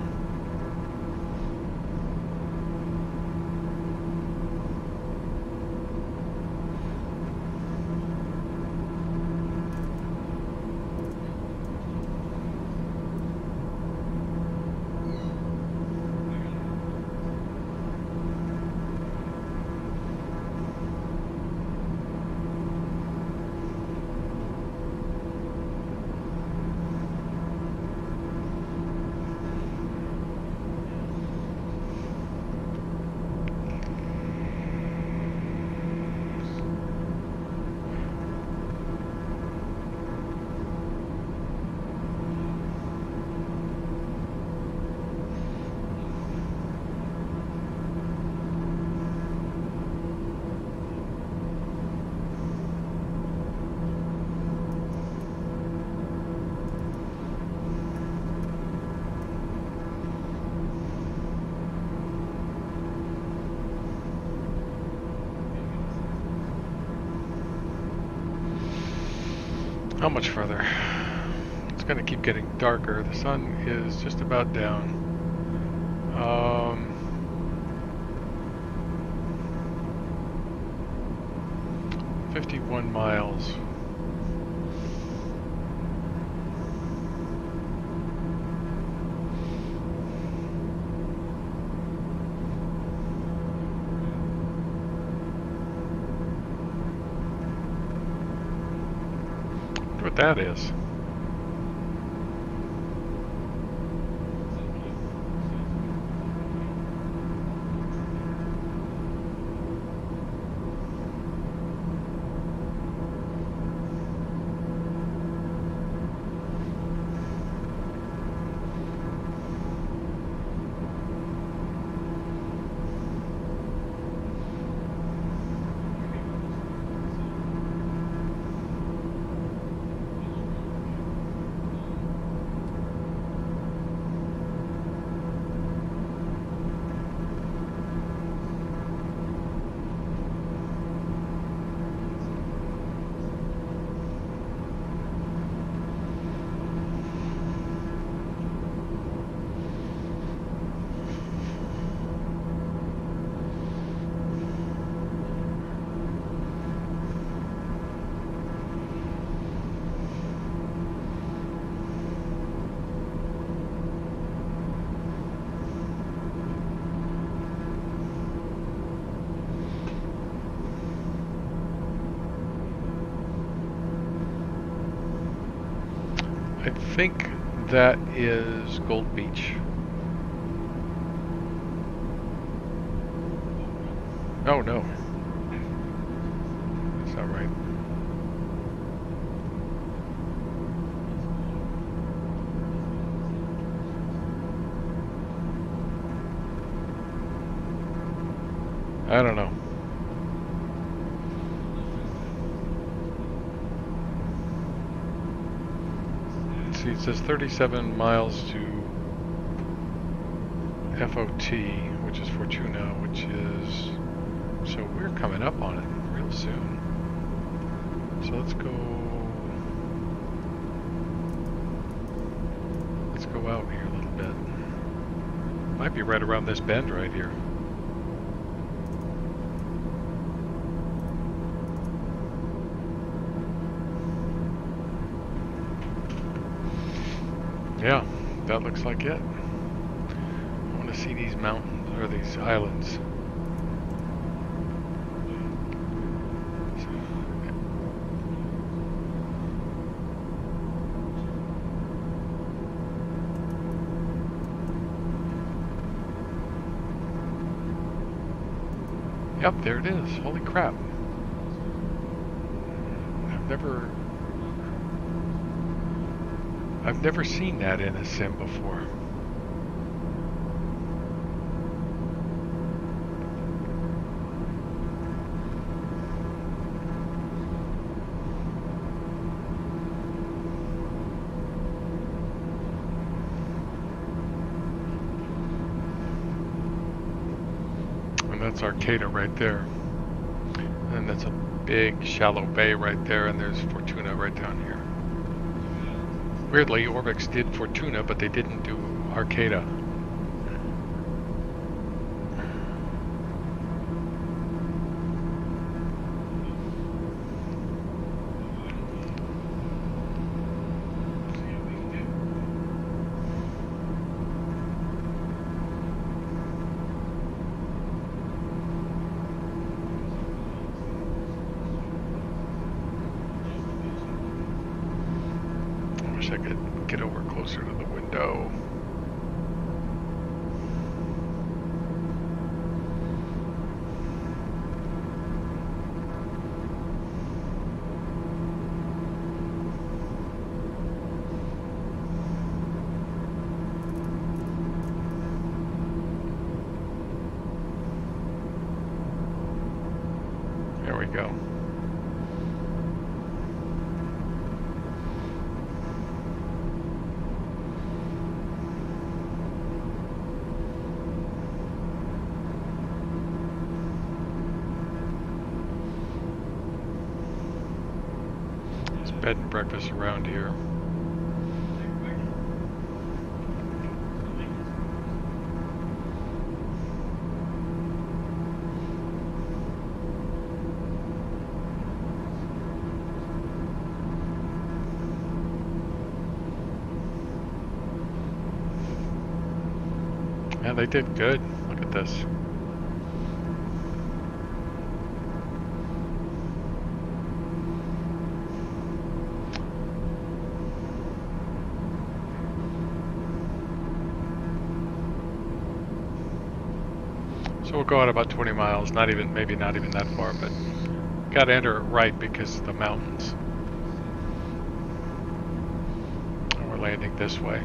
How much further? It's going to keep getting darker. The sun is just about down. 51 miles. What that is. I think that is Gold Beach. Oh no. That's not right. I don't know. Let's see, it says 37 miles to FOT, which is Fortuna, which is... So we're coming up on it real soon. So let's go out here a little bit. Might be right around this bend right here. Yeah, that looks like it. I want to see these mountains, or these islands. Yep, there it is. Holy crap. I've never seen that in a sim before. And that's Arcata right there. And that's a big shallow bay right there, and there's Fortuna right down here. Weirdly, Orbix did Fortuna, but they didn't do Arcata. I could get over closer to the window. There we go. Bed and breakfast around here. Yeah, they did good. Look at this. So we'll go out about 20 miles, maybe not even that far, but gotta enter it right because of the mountains. And we're landing this way.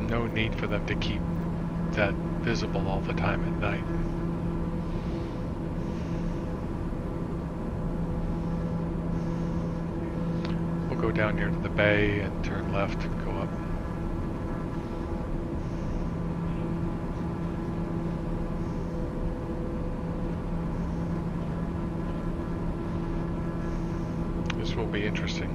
No need for them to keep that visible all the time at night. We'll go down here to the bay and turn left and go up. This will be interesting.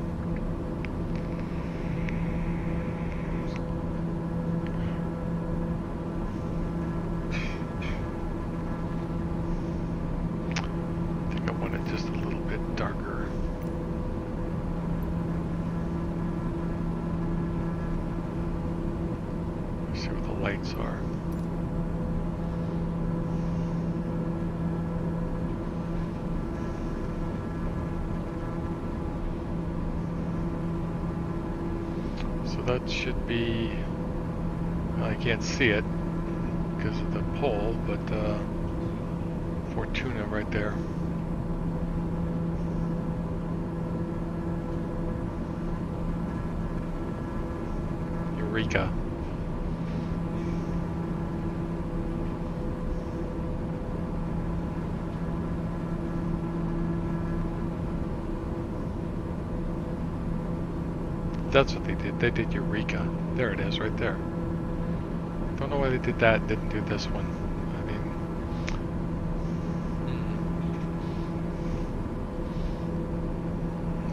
So that should be, I can't see it because of the pole, but Fortuna right there. Eureka. That's what they did. They did Eureka. There it is, right there. Don't know why they did that. Didn't do this one. I mean,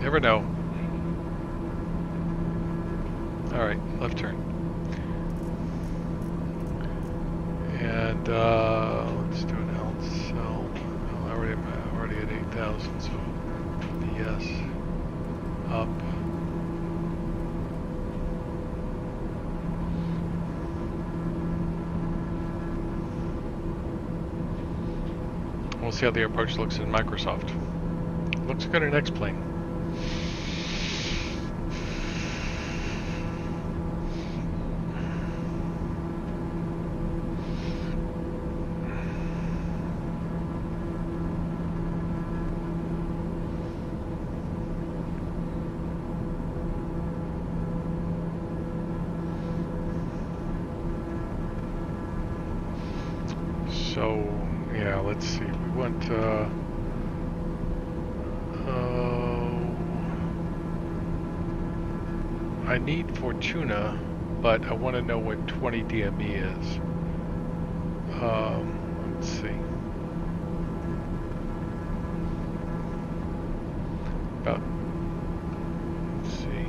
never know. All right, left turn. And let's do an else. So already at 8,000. So yes, up. We'll see how the approach looks in Microsoft. Looks good in X-Plane. So, yeah, let's see. We went, I need Fortuna, but I want to know what 20 DME is. Let's see. About, let's see.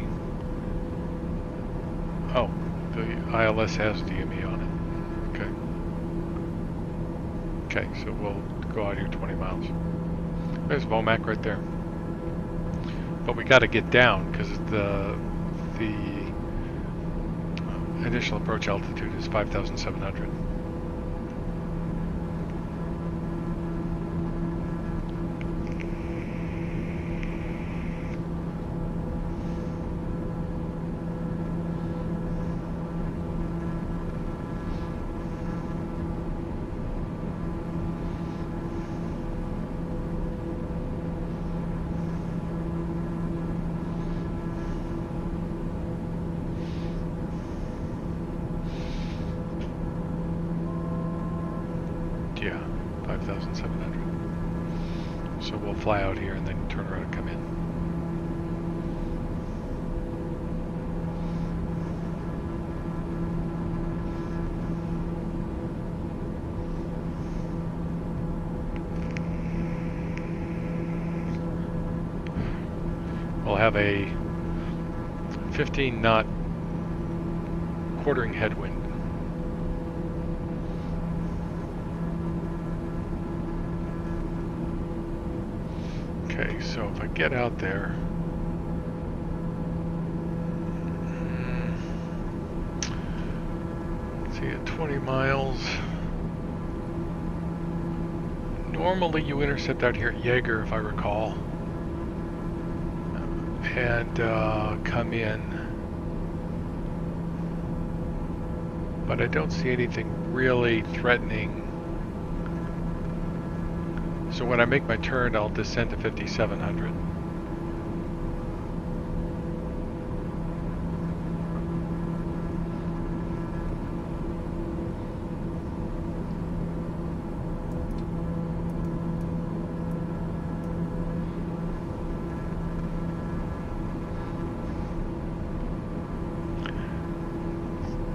Oh, the ILS has DME on it. Okay. Okay, so we'll go out here 20 miles. There's Vomac right there. But we got to get down because the initial approach altitude is 5,700. Yeah, 5,700. So we'll fly out here and then turn around and come in. We'll have a 15 knot quartering headwind. Okay, so if I get out there, let's see, at 20 miles, normally you intercept out here at Jaeger, if I recall, and come in, but I don't see anything really threatening. So when I make my turn, I'll descend to 5,700.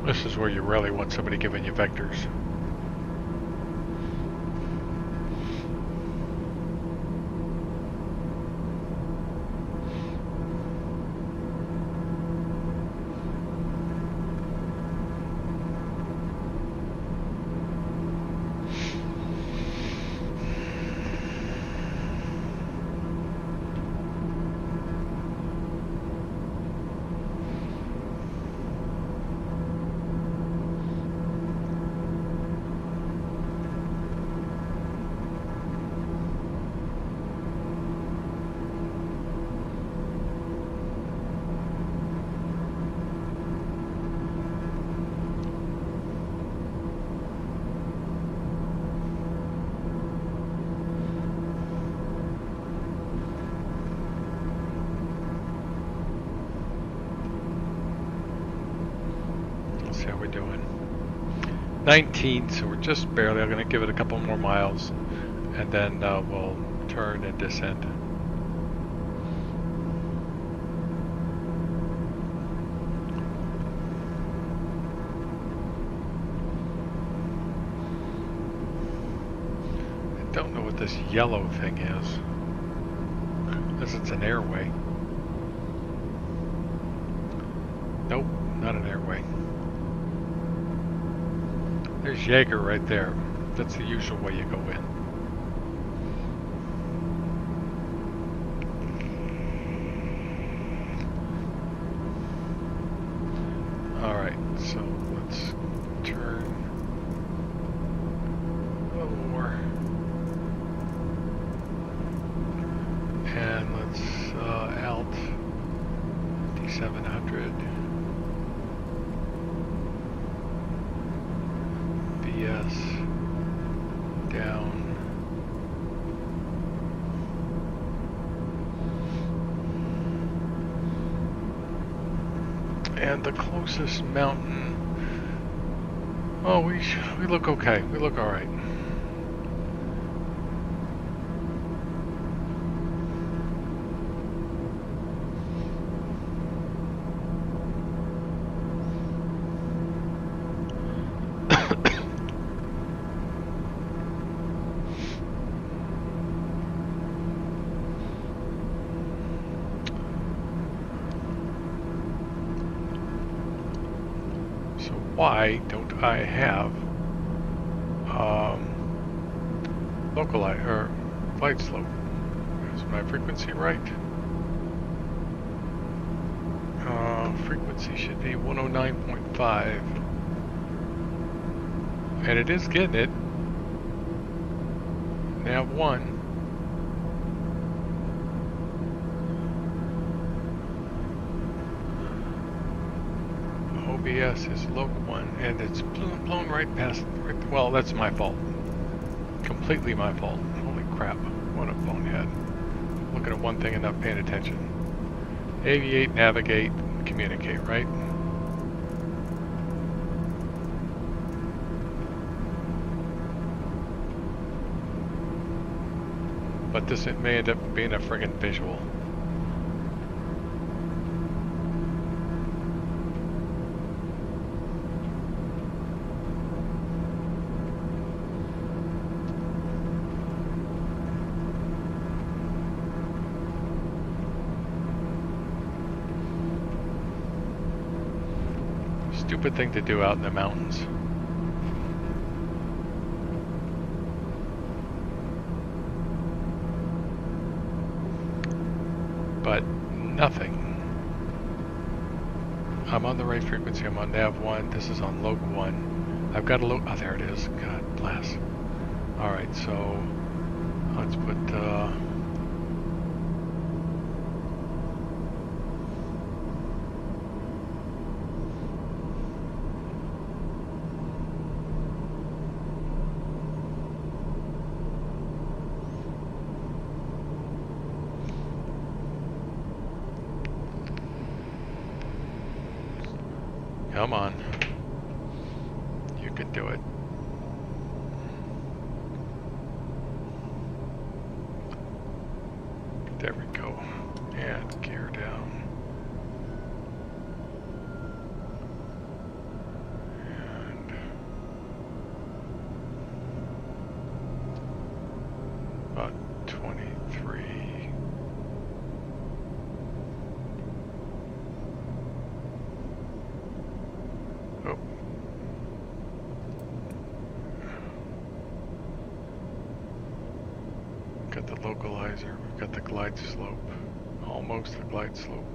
This is where you really want somebody giving you vectors. 19, so we're just barely. I'm going to give it a couple more miles, and then we'll turn and descend. I don't know what this yellow thing is. Unless it's an airway. Nope, not an airway. There's Jaeger right there. That's the usual way you go in. Alright, so let's turn a little more. And let's out 5700. BS down. And the closest mountain. Oh, we look okay. We look all right. Why don't I have localize or flight slope? Is my frequency right? Frequency should be 109.5, and it is getting it. Nav 1. OBS is loc 1, and it's blown right past. Well, that's my fault. Completely my fault. Holy crap! What a bonehead. Looking at one thing and not paying attention. Aviate, navigate, communicate, right? But this may end up being a friggin' visual. Stupid thing to do out in the mountains. But nothing. I'm on the right frequency. I'm on nav 1. This is on loc 1. I've got a loc. Oh, there it is. God bless. Alright, so let's put come on. You can do it. There we go. And gear down. And about 23. Oh. Got the localizer, we've got the glide slope. Almost the glide slope.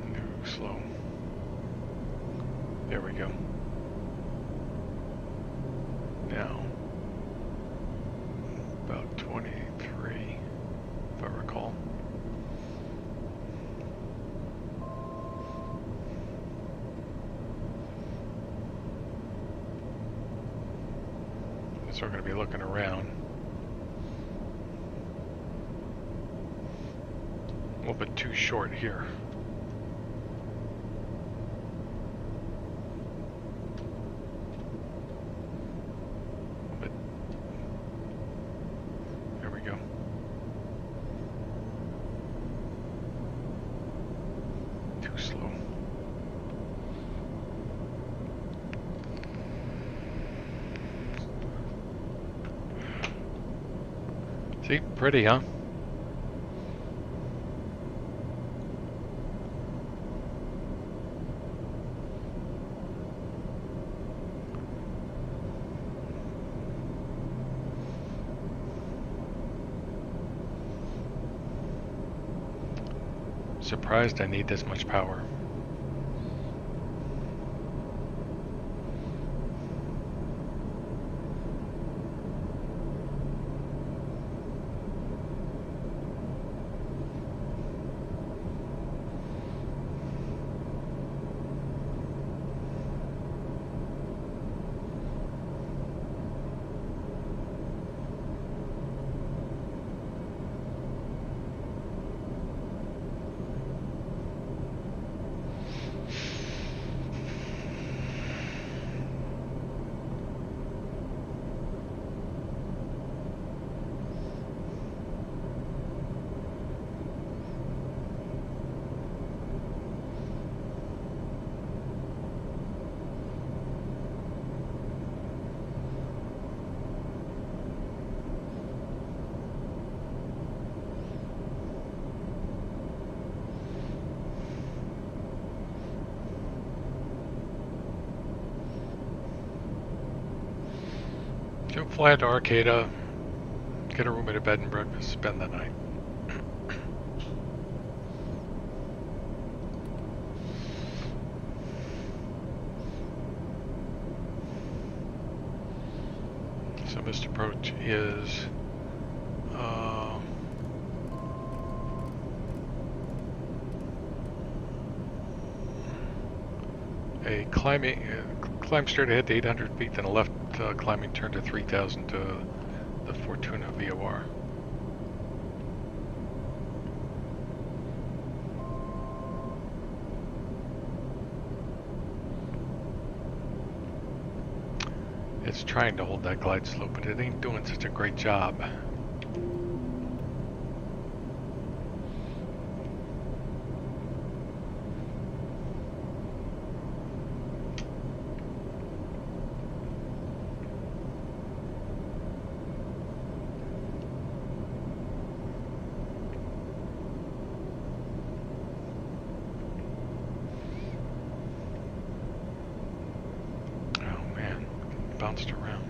New slow. There we go. Now, about 23, if I recall. So we're going to be looking around. A little bit too short here. See, pretty, huh? Surprised I need this much power. Go fly to Arcata, get a room at a bed and breakfast, spend the night. So missed approach is a climb straight ahead to 800 feet, then a left climbing turn to 3,000 to the Fortuna VOR. It's trying to hold that glide slope, but it ain't doing such a great job. Bounced around.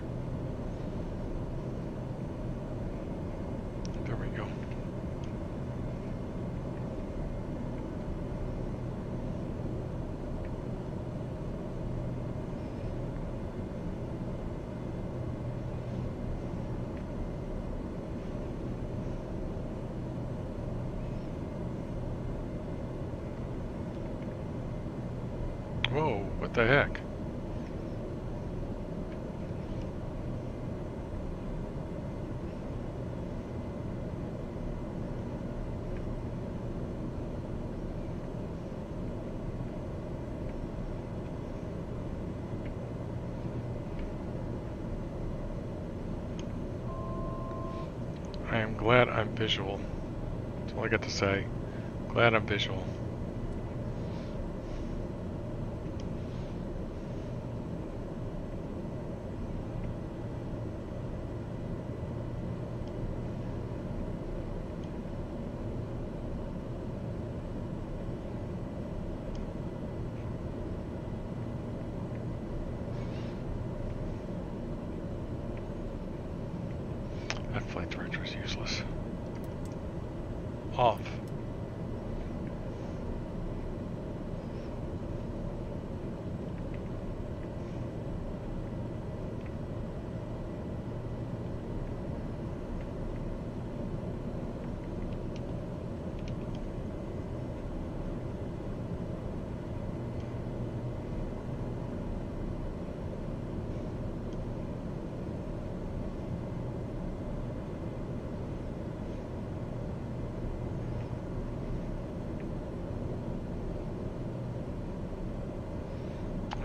There we go. Whoa, what the heck? I am glad I'm visual. That's all I got to say. Glad I'm visual. That flight director is useless. Off.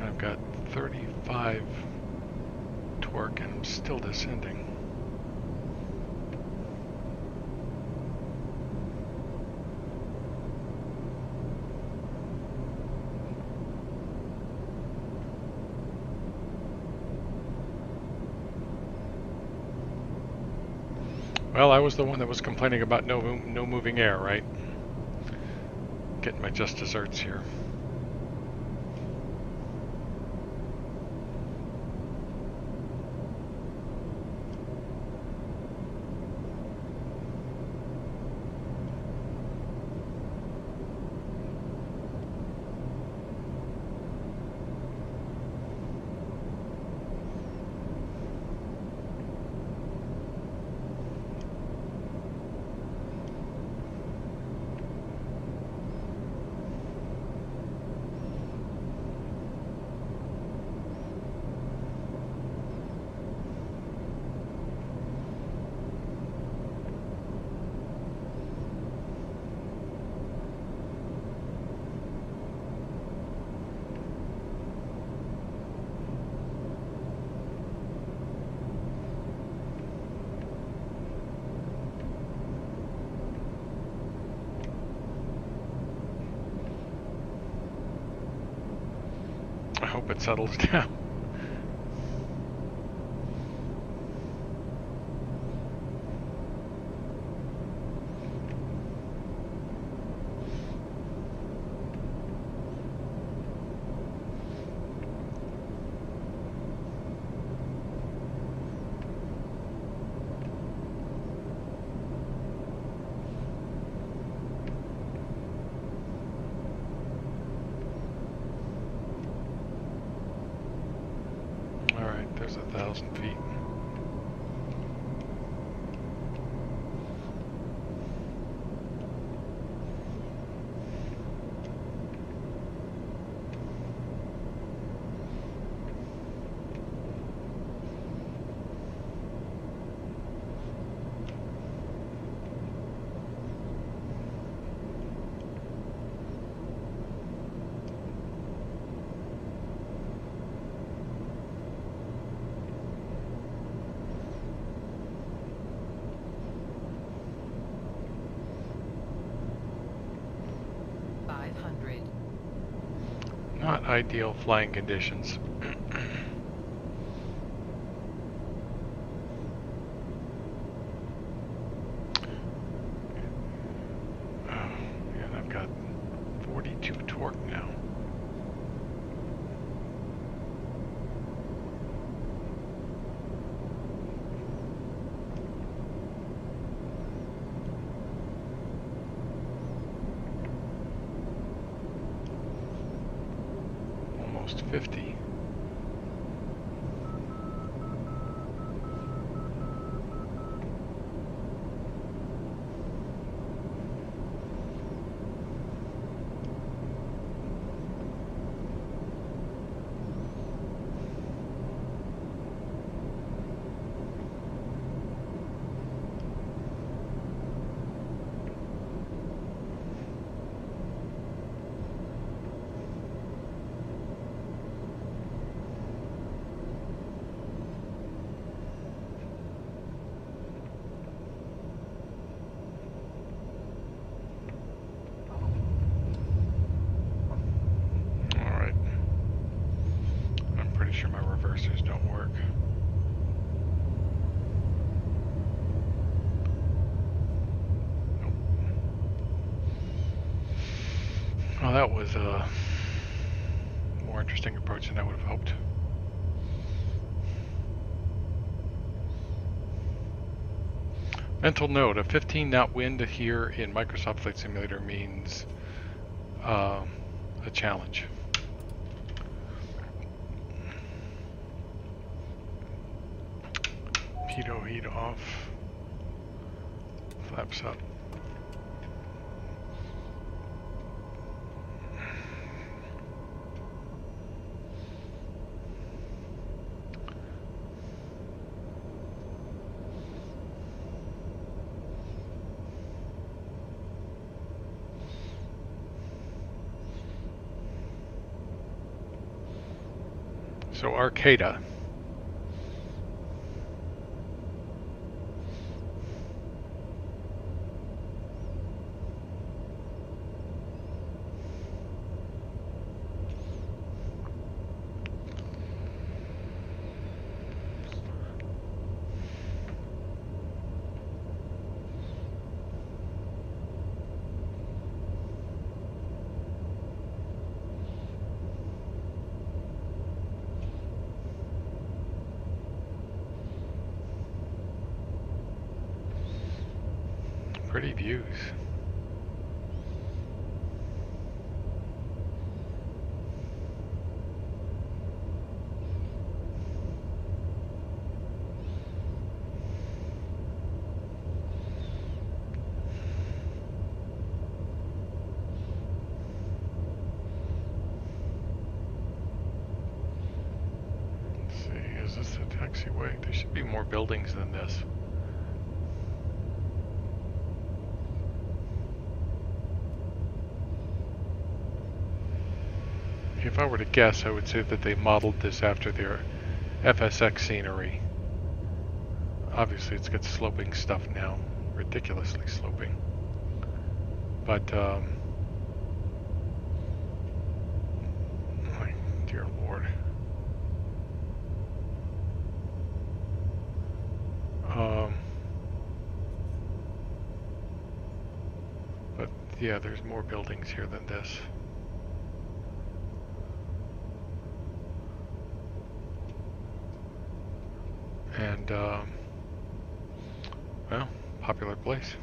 I've got 35 torque and I'm still descending. Well, I was the one that was complaining about no moving air, right? Getting my just desserts here. I hope it settles down. Alright, there's 1,000 feet. Not ideal flying conditions. And I've got 42 torque now. Almost 50. Sure my reversers don't work. Nope. Well, that was a more interesting approach than I would have hoped. Mental note, a 15 knot wind here in Microsoft Flight Simulator means a challenge. Pitot heat off, flaps up. So Arcata. pretty views. Let's see, is this a taxiway? There should be more buildings than this. If I were to guess, I would say that they modeled this after their FSX scenery. Obviously, it's got sloping stuff now, ridiculously sloping. But, my dear Lord. But yeah, there's more buildings here than this. And, well, popular place.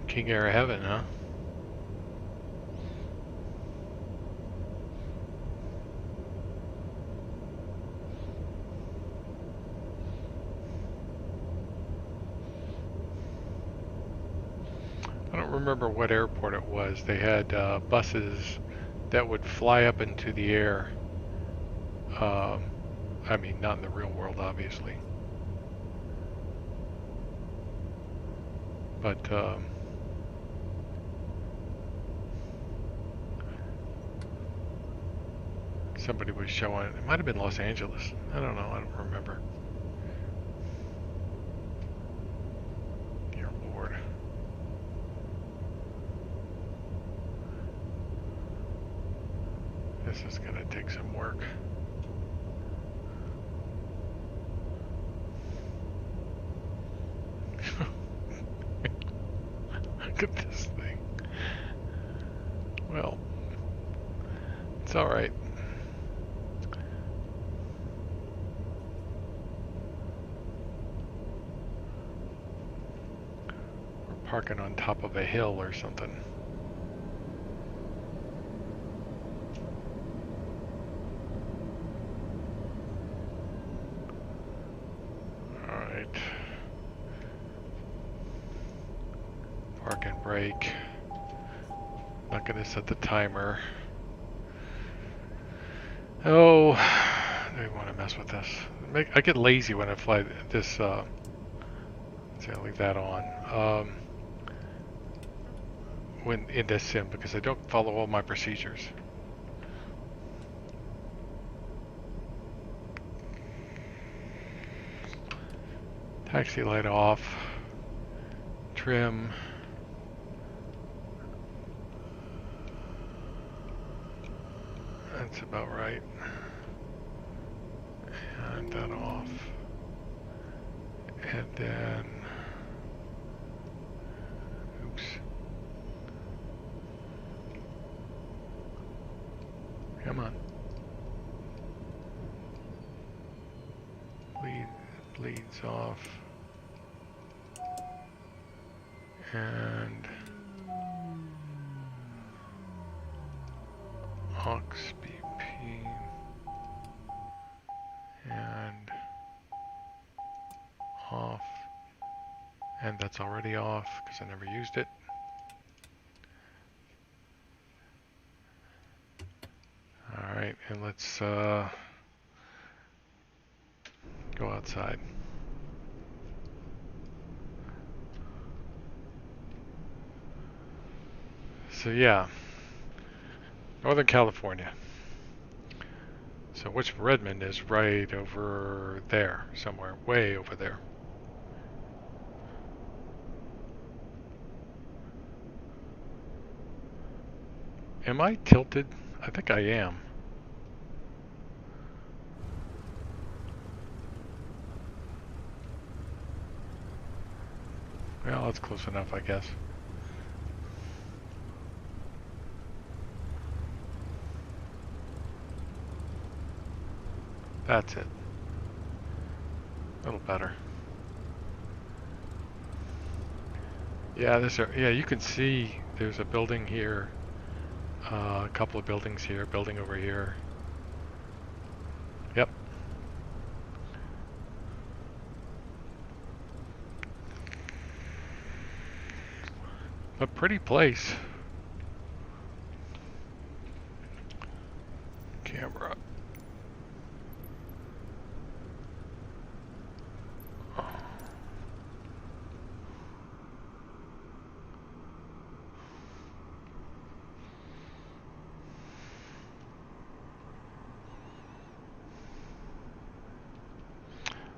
King Air of Heaven, huh? I don't remember what airport it was. They had buses that would fly up into the air. I mean, not in the real world, obviously. But, somebody was showing, it might have been Los Angeles. I don't know, I don't remember. Dear Lord. This is gonna take some work. Look at this thing. Well, it's alright. We're parking on top of a hill or something. Alright. Park and brake. Not gonna set the timer. Oh, do we want to mess with this? I get lazy when I fly this. See, I'll leave that on. When in this sim, because I don't follow all my procedures. Taxi light off. Trim. That's about right. And that off. And then, oops. Come on. Leads off. And aux BP. And off. And that's already off because I never used it. Alright, and let's go outside. So yeah, Northern California. So which Redmond is right over there, somewhere, way over there. Am I tilted? I think I am. it's close enough, I guess. That's it. A little better. Yeah, yeah, you can see there's a building here, a couple of buildings here, building over here. Yep. A pretty place. Camera.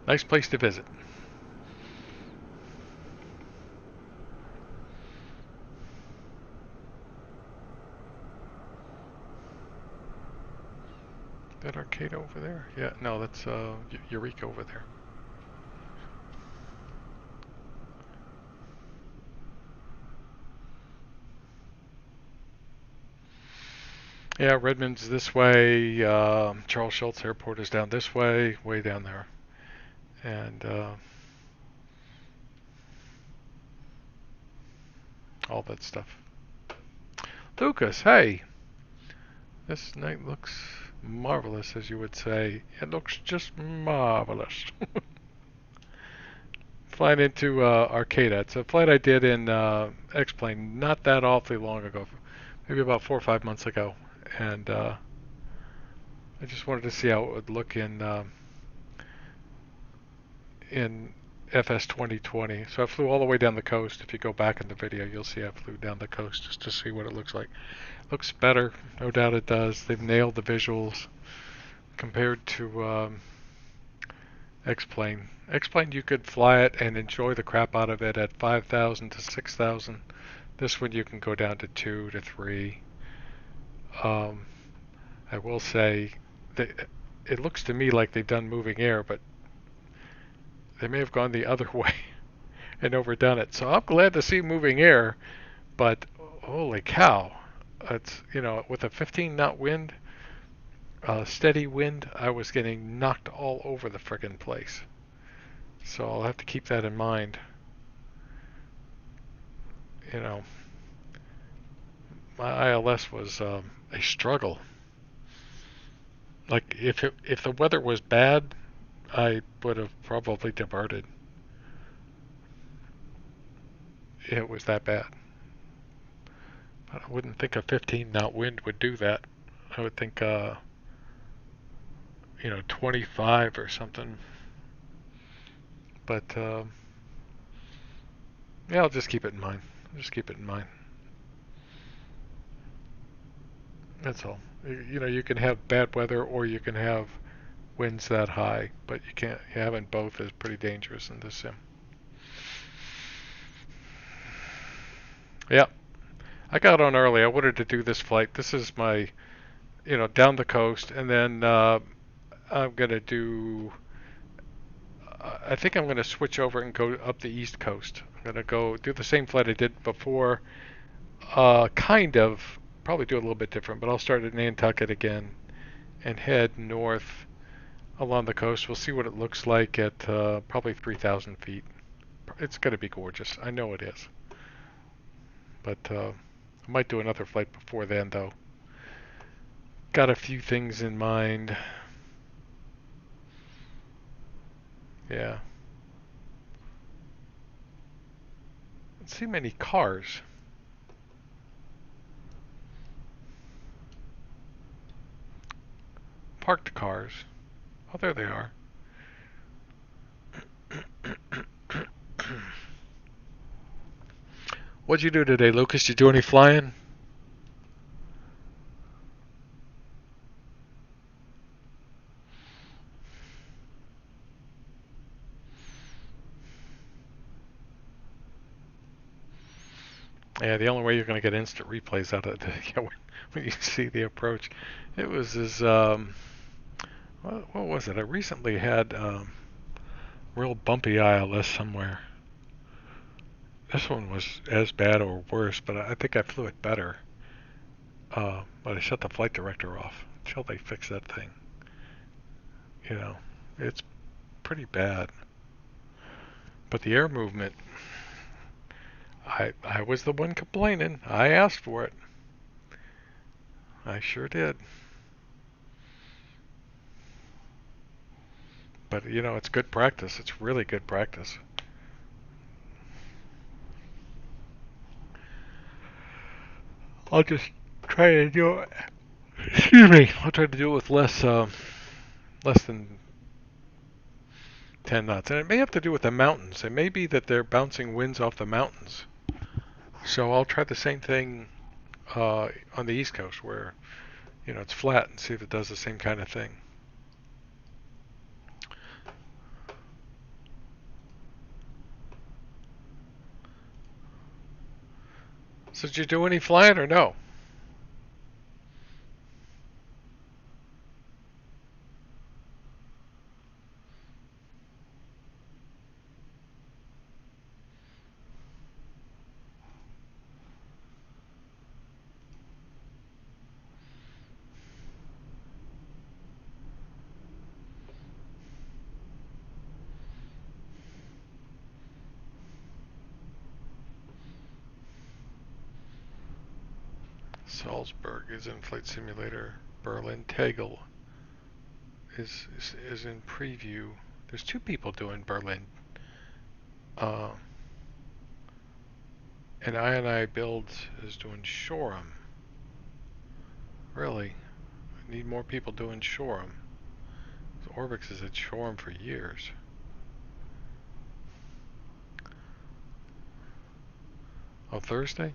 Nice place to visit. That arcade over there? Yeah, no, that's Eureka over there. Yeah, Redmond's this way. Charles Schultz Airport is down this way, way down there. And all that stuff. Lucas, hey! This night looks marvelous, as you would say. It looks just marvelous. Flying into Arcata. It's a flight I did in X-Plane not that awfully long ago, maybe about 4 or 5 months ago, and I just wanted to see how it would look in FS2020. So I flew all the way down the coast. If you go back in the video, you'll see I flew down the coast just to see what it looks like. Looks better, no doubt it does. They've nailed the visuals compared to X-Plane. X-Plane, you could fly it and enjoy the crap out of it at 5,000 to 6,000. This one you can go down to 2 to 3. I will say that it looks to me like they've done moving air, but they may have gone the other way and overdone it. So I'm glad to see moving air, but holy cow. It's, with a 15 knot wind, steady wind, I was getting knocked all over the frickin' place. So I'll have to keep that in mind. My ILS was a struggle. Like if the weather was bad, I would have probably diverted. It was that bad. But I wouldn't think a 15 knot wind would do that. I would think 25 or something. But yeah, I'll just keep it in mind. That's all. You can have bad weather or you can have winds that high, but having both is pretty dangerous in this sim. Yeah, I got on early. I wanted to do this flight. This is my, down the coast, and then I'm gonna do. I think I'm gonna switch over and go up the East Coast. I'm gonna go do the same flight I did before. Kind of. Probably do a little bit different, but I'll start at Nantucket again and head north along the coast. We'll see what it looks like at probably 3,000 feet. It's going to be gorgeous. I know it is. But I might do another flight before then, though. Got a few things in mind. Yeah. Let's see many cars. Parked cars. Oh, there they are. What'd you do today, Lucas? Did you do any flying? Yeah, the only way you're going to get instant replays out of it when you see the approach. It was as what was it? I recently had real bumpy ILS somewhere. This one was as bad or worse, but I think I flew it better. But I shut the flight director off until they fix that thing. You know, it's pretty bad. But the air movement, I was the one complaining. I asked for it. I sure did. But you know, it's good practice. It's really good practice. I'll just try to do it. Excuse me. I'll try to do it with less than 10 knots. And it may have to do with the mountains. It may be that they're bouncing winds off the mountains. So I'll try the same thing on the East Coast where, you know, it's flat and see if it does the same kind of thing. So did you do any flying or no? Salzburg is in Flight Simulator. Berlin Tegel is in preview. There's two people doing Berlin. And I Build is doing Shoreham. Really? I need more people doing Shoreham. So Orbix is at Shoreham for years. Oh, Thursday?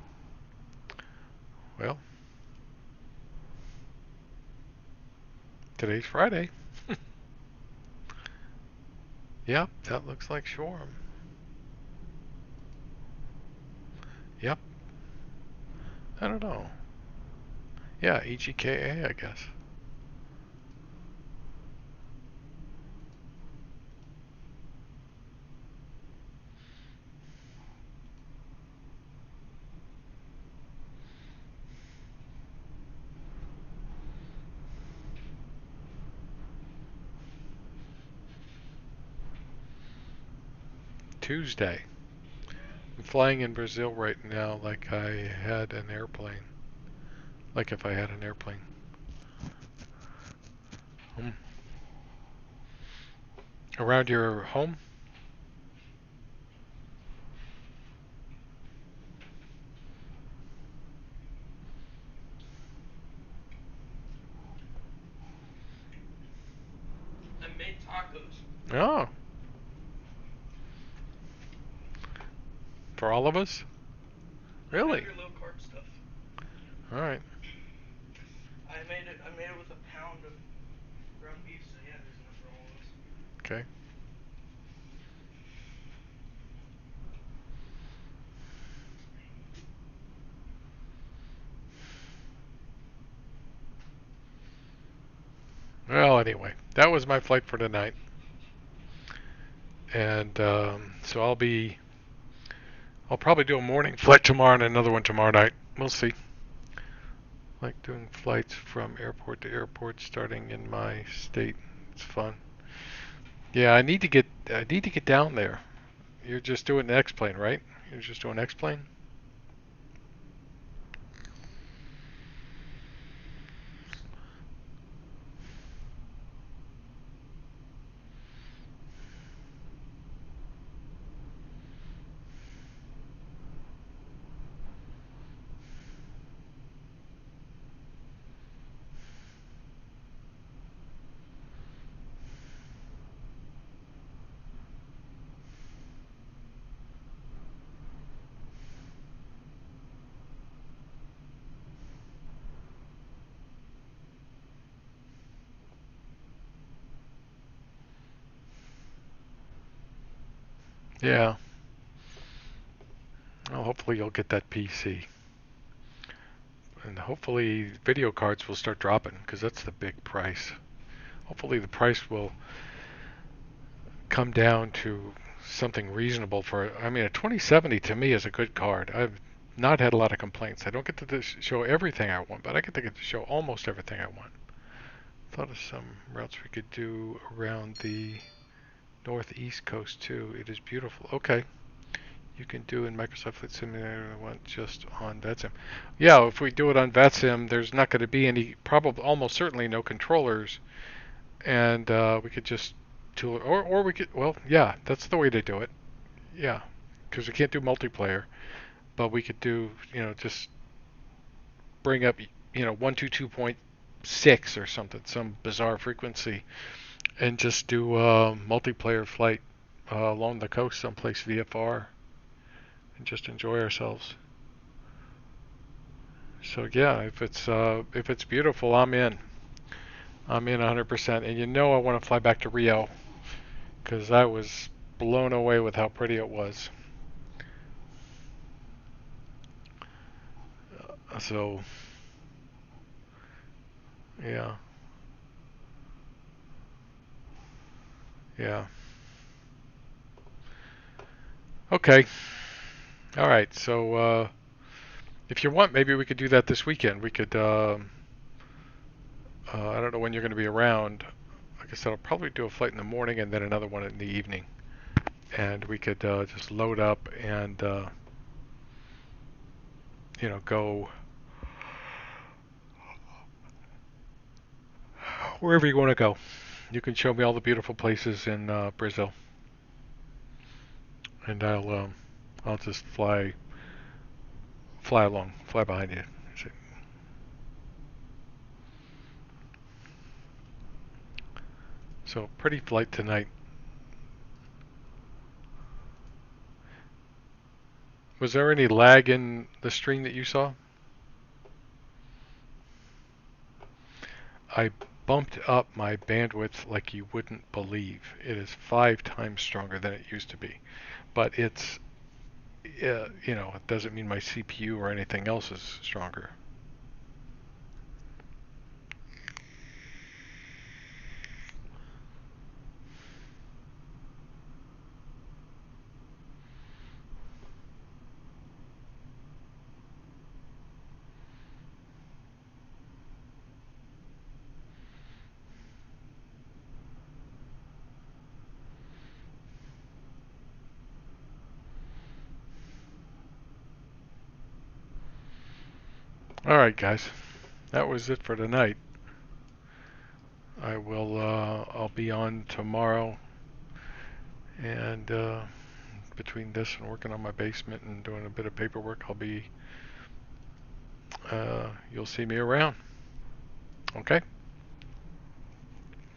Well, today's Friday. Yep, that looks like Shoreham. Yep. I don't know. Yeah, EGKA, I guess. Tuesday. I'm flying in Brazil right now like I had an airplane. Like if I had an airplane. Around your home? I made tacos. Oh. For all of us? Really? Your low carb stuff. All right. I made it with a pound of ground beef, so yeah, there's enough for all of us. Okay. Well, anyway, that was my flight for tonight. And so I'll probably do a morning flight tomorrow and another one tomorrow night. We'll see. Like doing flights from airport to airport starting in my state. It's fun. Yeah, I need to get down there. You're just doing the X-plane, right? You're just doing X-plane? Yeah. Well, hopefully you'll get that PC. And hopefully video cards will start dropping because that's the big price. Hopefully the price will come down to something reasonable for. I mean, a 2070 to me is a good card. I've not had a lot of complaints. I don't get to show everything I want, but I get to show almost everything I want. Thought of some routes we could do around the northeast coast too. It is beautiful. Okay. You can do in Microsoft Flight Simulator one just on VetSim. Yeah, if we do it on VetSim, there's not going to be any, probably almost certainly no controllers, and we could just tool it, or we could, well, yeah, that's the way to do it. Yeah, because we can't do multiplayer, but we could do, just bring up, 122.6 or something, some bizarre frequency, and just do multiplayer flight along the coast someplace VFR. And just enjoy ourselves. So yeah, if it's beautiful, I'm in. I'm in 100%. And I want to fly back to Rio because I was blown away with how pretty it was. So yeah, yeah. Okay. All right. So if you want, maybe we could do that this weekend. We could. I don't know when you're going to be around. Like I said, I'll probably do a flight in the morning and then another one in the evening, and we could just load up and go wherever you want to go. You can show me all the beautiful places in Brazil, and I'll just fly along, fly behind you. So pretty flight tonight. Was there any lag in the stream that you saw? I bumped up my bandwidth like you wouldn't believe. It is 5 times stronger than it used to be. But it doesn't mean my CPU or anything else is stronger. Alright guys, that was it for tonight. I'll be on tomorrow, and between this and working on my basement and doing a bit of paperwork, you'll see me around. Okay?